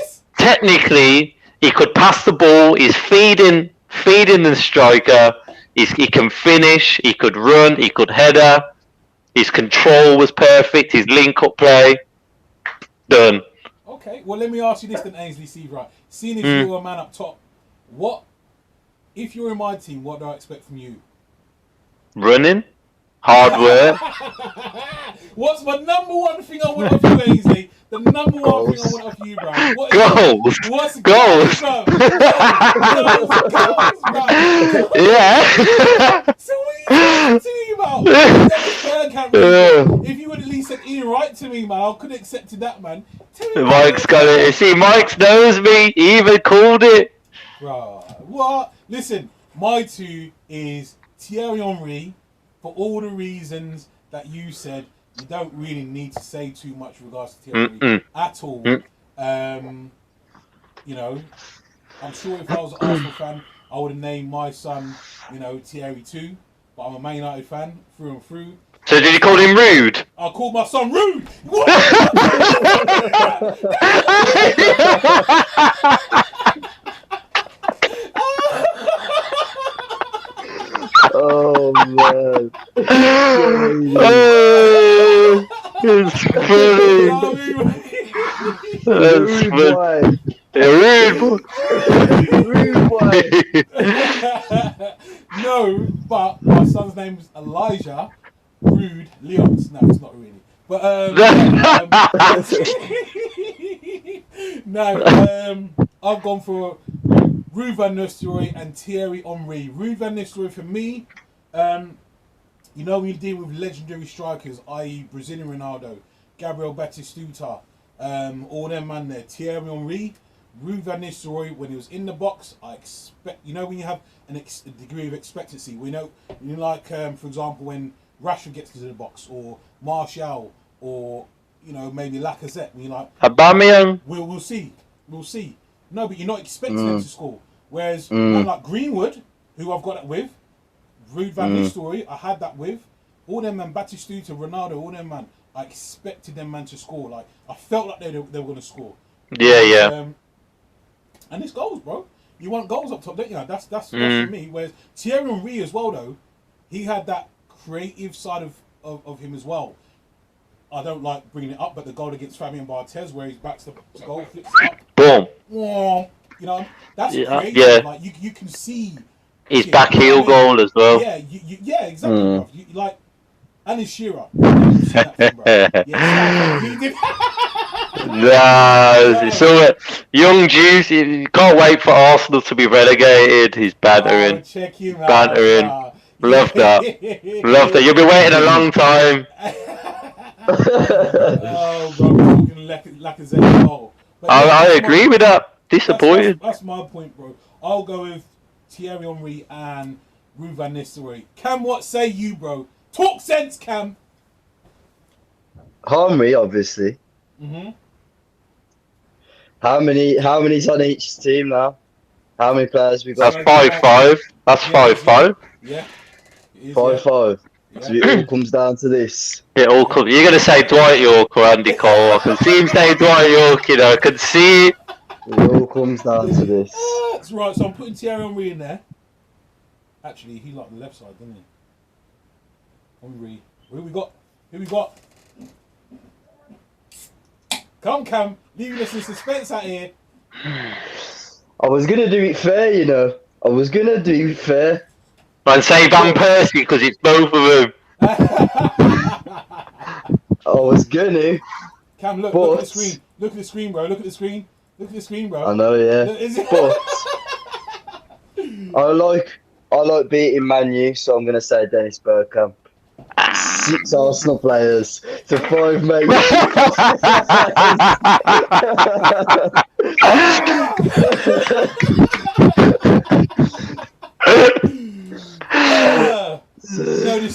he could pass the ball. He's feeding the striker. He can finish. He could run. He could header. His control was perfect. His link-up play, done. Okay, well let me ask you this then, Ainsley. See, right, seeing as you're a man up top, what if you're in my team? What do I expect from you? running, hard work. What's my number one thing I want off you, Ainsley? The number one thing I want off you, bro. What is Goals. it? What's Goals. bro? Goals, bro. Yeah. So what are you talking about? If you would at least said Ian Wright to me, man, I could have accepted that, man. Mike's got it. You see, Mike knows me. He even called it. Bro, what? Listen, my two is Thierry Henry for all the reasons that you said. You don't really need to say too much regards to Thierry at all. You know, I'm sure if I was an Arsenal fan, I would have named my son, you know, Thierry too. But I'm a Man United fan through and through. So did you call him rude? I called my son rude. What? Oh man. Oh, it's funny. That's funny. Rude boy. No, but my son's name is Elijah Rude Leons. No, it's not really. But I've gone for Ruud van Nistelrooy and Thierry Henry. Ruud van Nistelrooy for me, you know, we deal with legendary strikers, i.e. Brazilian Ronaldo, Gabriel Batistuta, all them man there. Thierry Henry, Ruud van Nistelrooy, when he was in the box, I expect, you know, when you have a degree of expectancy, we know, you know, like, for example, when Rashford gets to the box, or Martial, or, you know, maybe Lacazette, when you're like, Aubameyang. We'll see. No, but you're not expecting them to score. Whereas, one like Greenwood, who I've got that with, Ruud van Nistelrooy, I had that with, all them man, Batistuta, Ronaldo, all them man, I expected them man to score. Like, I felt like they were going to score. Yeah. And it's goals, bro. You want goals up top, don't you? That's for me. Whereas Thierry Henry as well, though, he had that creative side of him as well. I don't like bringing it up, but the goal against Fabian Barthez, where he's backs the goal, flips it up. Boom. You know, that's creative. Yeah. Like, you can see his back heel goal as well. Yeah, yeah, exactly. Bro. You, like, and his Shearer. Nah, so young juice. You can't wait for Arsenal to be relegated. He's bantering. Check him out. Bantering. Love that. Love that. You'll be waiting a long time. Oh, bro, we're talking Lacazette goal. I agree with that. Disappointed. That's my point, bro. I'll go with Thierry Henry and Ruud van Nistelrooy. Cam, what say you, bro? Talk sense, Cam. Henry, obviously. How many's on each team now? How many players we got? That's 5-5. That's 5-5. Yeah. 5-5. So it all comes down to this. It all comes. You're gonna say Dwight York or Andy Cole. I can see him saying Dwight York. You know, I can see it. It all comes down to this. That's right. So I'm putting Thierry Henry in there. Actually, he liked the left side, didn't he? Henry. Who we got? Come, Cam. Leaving us in suspense out here. I was gonna do it fair, you know. And say Van Persie because it's both of them. I was gonna. Cam, look at the screen. Look at the screen, bro. Look at the screen, bro. I know, yeah. But I like beating Man U, so I'm gonna say Dennis Bergkamp. 6 Arsenal players to 5 mates.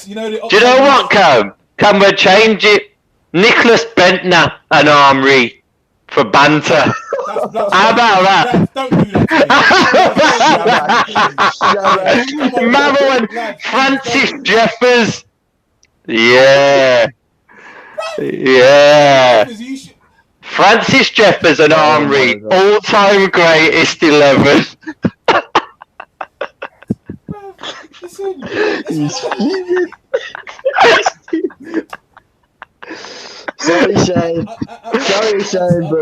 You know do you know what, Cam? Can we change it? Nicholas Bentner and Armory for banter. How about that? Don't do that. Mabel and Francis Jeffers. Yeah. Francis Jeffers and Armory, all-time greatest 11. Sorry, Shane. But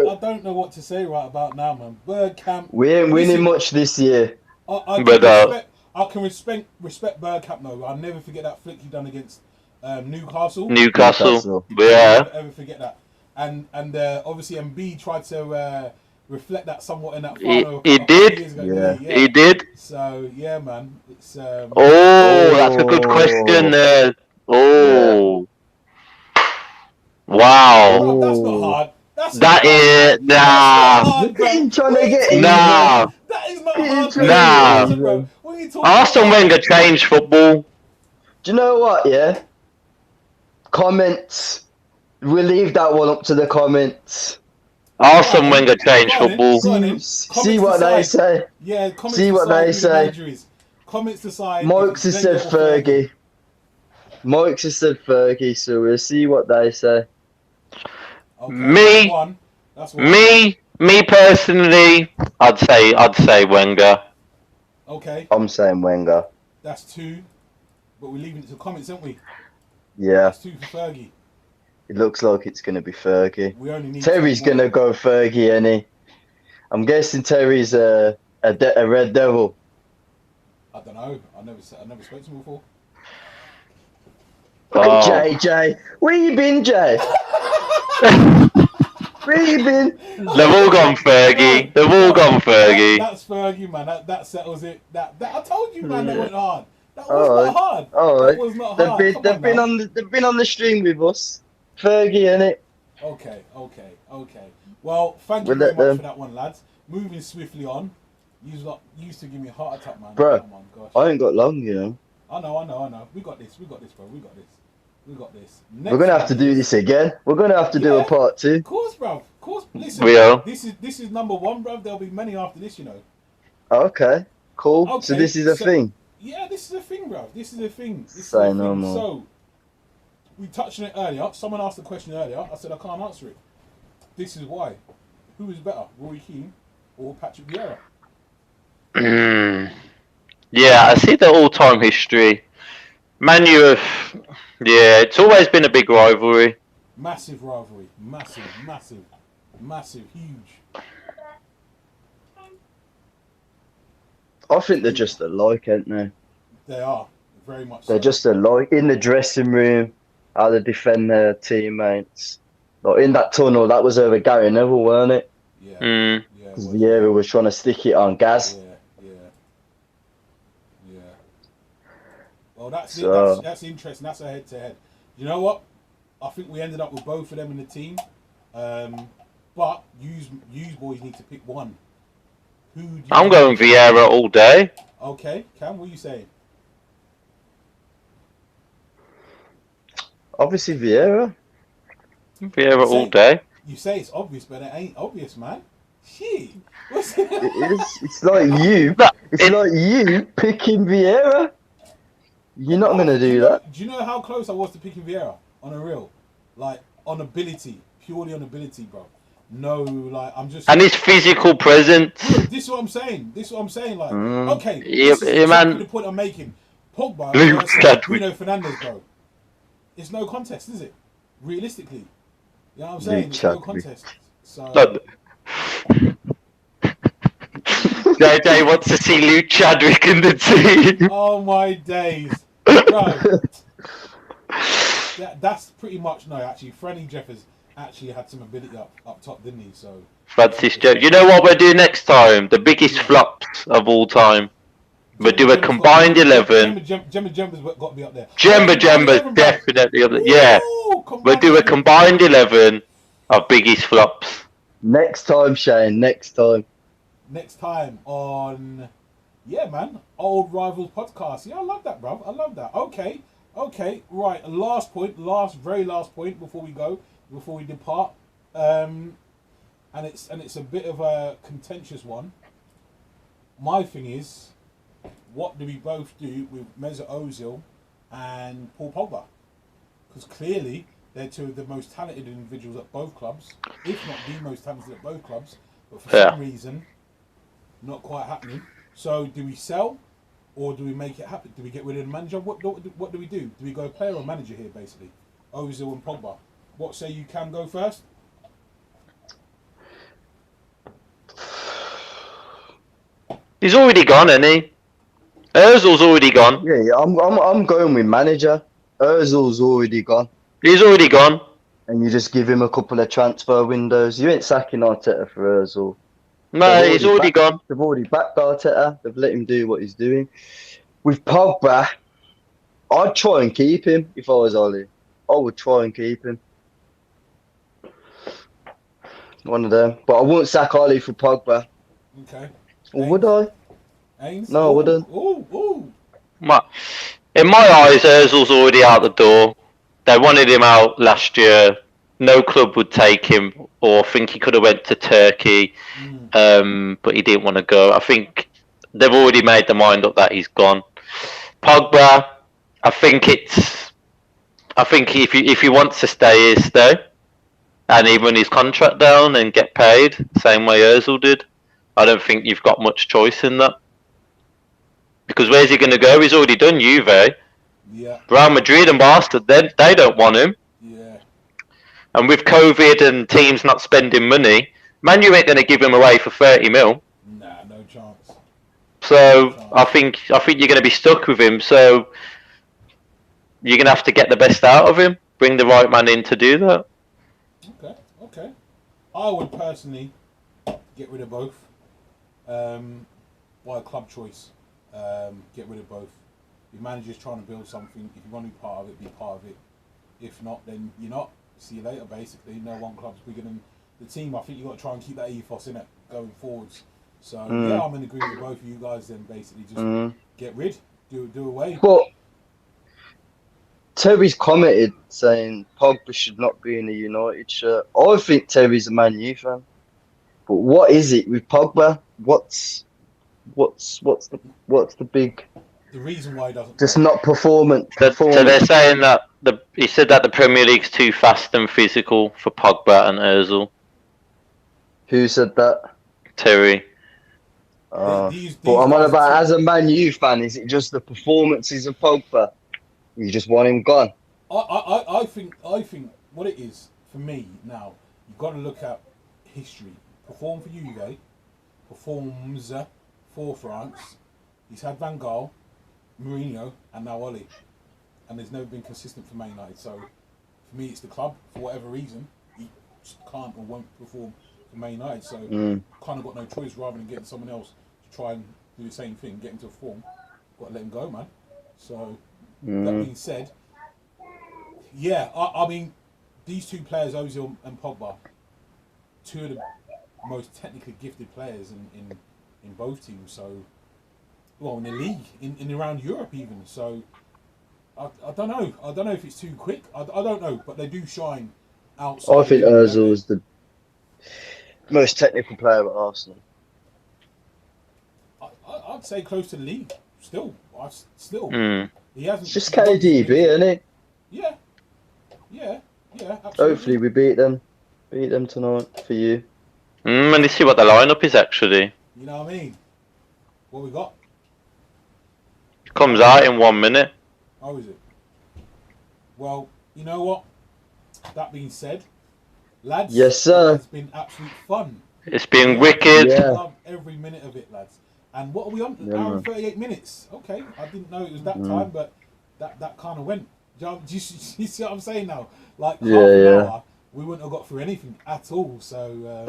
I don't know what to say right about now, man. Bergkamp. We ain't winning much this year. I I can respect Bergkamp though. I'll never forget that flick he done against Newcastle. Newcastle. Yeah. Never ever forget that. And obviously MB tried to reflect that somewhat in that final. He a couple did. of years ago, Yeah. didn't he? He did. So yeah, man. It's Oh, that's a good question there. Oh. Wow. bro, that's not Oh. hard. That's That not hard. is nah. Look at him trying to get in. Nah. That is not Get hard. into Bro. Nah. it, Bro. bro. What are you talking Arsene about? Wenger changed football. Do you know what? Yeah. Comments. We'll leave that one up to the comments. Arsene Wenger changed Go on then. football. Go on then. See what they say. Yeah, comments See what decide they who the say. manager is. Comments decide. Mike's has said Fergie. Mike's has said Fergie, so we'll see what they say. Okay, that's one. Me personally, I'd say Wenger. Okay, I'm saying Wenger. that's two. But we're leaving it to comments, aren't we? Yeah, That's two for Fergie. it looks like it's going to be Fergie. We only need Terry's two more. going to go Fergie, any. I'm guessing Terry's a Red Devil. I don't know. I never spoke to him before. Oh. JJ, where you been, Jay? Where you been? They've all gone Fergie. They've all gone Fergie. That's Fergie, man. That settles it. That I told you, man. That went hard. That was Alright. not hard. Alright. That was not hard. They've been on the stream with us. Fergie, innit? Okay. Well, thank you We'll very let much them. for that one, lads. Moving swiftly on. You used to give me a heart attack, man. Bro, Come on, gosh. I ain't got long, you know. I know. We got this, bro. We got this. We're gonna have to do this again. We're gonna have to do a part 2. Of course, bro. Of course. Listen, We are. this is number one, bro. There'll be many after this, you know. Okay, cool. So Okay, this is a thing. Yeah, this is a thing, bro. This is a thing. Say no more. So, we touched on it earlier. Someone asked the question earlier. I said I can't answer it. This is why. Who is better, Roy Keane or Patrick Vieira? Yeah, I see the all-time history. Man U have... Yeah, it's always been a big rivalry. Massive rivalry. Massive. Huge. I think they're just alike, ain't they? They are. Very much They're so. just alike in the dressing room, how they defend their teammates. Like in that tunnel, that was over Gary Neville, weren't it? Yeah. Mm. Yeah. Because Vieira was trying to stick it on Gaz. Yeah. Well, that's So- it. That's interesting. That's a head-to-head. You know what? I think we ended up with both of them in the team. But you boys need to pick one. Who? Do you I'm going Vieira all day. Okay, Cam, what are you saying? Obviously Vieira. Vieira all day. You say it's obvious, but it ain't obvious, man. Shit. What's It is. It's like you. No, It's like you picking Vieira. You're not gonna do that. Do you know how close I was to picking Vieira on a real, like on ability, purely on ability, bro? No, like I'm just. And his physical presence. This is what I'm saying. Like, Mm. okay, Yeah, this is man. the point I'm making. Pogba Luke versus Chadwick. Bruno Fernandes, bro. It's no contest, is it? Realistically, you know what I'm saying? Luke It's no Chadwick. contest. So. But JJ wants to see Luke Chadwick in the team. Oh my days, bro. That's pretty much no. Actually, Franny Jeffers actually had some ability up top, didn't he? So. Francis Jones. You know what we'll do next time? The biggest flops of all time. We'll do a combined 11. Jemba's got to be up there. Jemba's definitely up there. Yeah. We'll do a combined 11 of biggest flops. Next time, Shane. Next time. Next time on, yeah, man, Old Rivals podcast. Yeah, I love that, bro. I love that. Okay, right. Very last point before we depart. And it's a bit of a contentious one. My thing is, what do we both do with Mesut Ozil and Paul Pogba? Because clearly they're two of the most talented individuals at both clubs, if not the most talented at both clubs. But for some reason, not quite happening. So do we sell, or do we make it happen? Do we get rid of the manager? What do we do? Do we go player or manager here, basically? Ozil and Pogba. What say you can go first? He's already gone, isn't he? Ozil's already gone. Yeah, I'm going with manager. Ozil's already gone. He's already gone. And you just give him a couple of transfer windows. You ain't sacking Arteta for Ozil. No, he's already gone. They've already backed Arteta. They've let him do what he's doing. With Pogba, I'd try and keep him if I was Ollie. I would try and keep him. One of them. But I wouldn't sack Ollie for Pogba. Okay. Or would I? Ains? No, I wouldn't. Ooh. In my eyes, Ozil's already out the door. They wanted him out last year. No club would take him, or think he could have went to Turkey, but he didn't want to go. I think they've already made their mind up that he's gone. Pogba, I think if he wants to stay, he'll stay, and he run his contract down and get paid same way Ozil did. I don't think you've got much choice in that. Because where's he going to go? He's already done Juve. Yeah. Real Madrid and Barca, they don't want him. Yeah. And with COVID and teams not spending money, Man U ain't going to give him away for 30 mil. Nah, no chance. So I think you're going to be stuck with him. So you're going to have to get the best out of him. Bring the right man in to do that. Okay. I would personally get rid of both. By club choice. Get rid of both. Your manager's trying to build something. If you want to be part of it, be part of it. If not, then you're not. See you later, basically. No one club's bigger than the team. I think you've got to try and keep that ethos in it going forwards. So, yeah, I'm in agreement with both of you guys then, basically. Just get rid. Do away. But Terry's commented saying Pogba should not be in a United shirt. I think Terry's a Man U fan. But what is it with Pogba? What's the big? The reason why he doesn't. Just not performance. So they're saying that he said that the Premier League's too fast and physical for Pogba and Ozil. Who said that? Terry. But I'm on about as a Man U fan. Is it just the performances of Pogba? You just want him gone. I think what it is for me now. You've got to look at history. Perform for Juve. Performs for France. He's had Van Gaal, Mourinho, and now Oli, and there's never been consistent for Man United. So for me, it's the club. For whatever reason, he just can't or won't perform for Man United. So kind of got no choice rather than getting someone else to try and do the same thing, get into form. Got to let him go, man. So that being said, yeah, I mean these two players, Ozil and Pogba, two of the most technically gifted players in both teams. So. Well, in the league, in around Europe even. So, I don't know. I don't know if it's too quick. I don't know, but they do shine outside. I think Ozil is the most technical player at Arsenal. I'd say close to the league. Still. He hasn't. It's just KDB, isn't it? Yeah. Absolutely. Hopefully we beat them tonight for you. And let's see what the lineup is actually. You know what I mean? What we got? Comes out in 1 minute. Oh, is it? Well, you know what? That being said, lads, yes, sir. It's been absolute fun. It's been wicked. I love every minute of it, lads. And what are we on? An hour and 38 minutes. Okay, I didn't know it was that time, but that kind of went. Do you see what I'm saying now? Like half an hour, we wouldn't have got through anything at all. So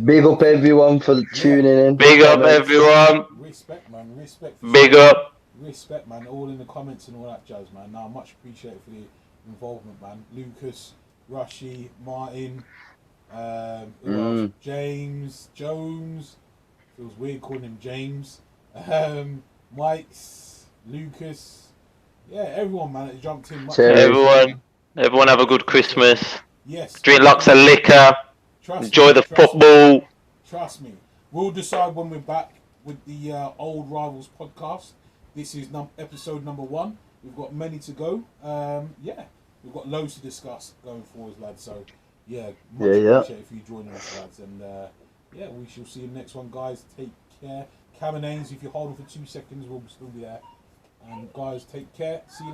Big up everyone for tuning in. Big up everyone. Respect, man. Respect. Big up. Respect, man. All in the comments and all that jazz, man. Now, much appreciated for the involvement, man. Lucas, Rushy, Martin, who else? James, Jones. Feels weird calling him James. Mike's, Lucas. Yeah, everyone, man, that jumped in. Everyone have a good Christmas. Yes. Drink lots of liquor. Enjoy the football. Trust me. We'll decide when we're back with the Old Rivals podcast. This is episode number 1. We've got many to go. We've got loads to discuss going forward, lads. So, much appreciated for you joining us, lads. And, we shall see you in the next one, guys. Take care. Camernains, if you hold on for 2 seconds, we'll still be there. And, guys, take care. See you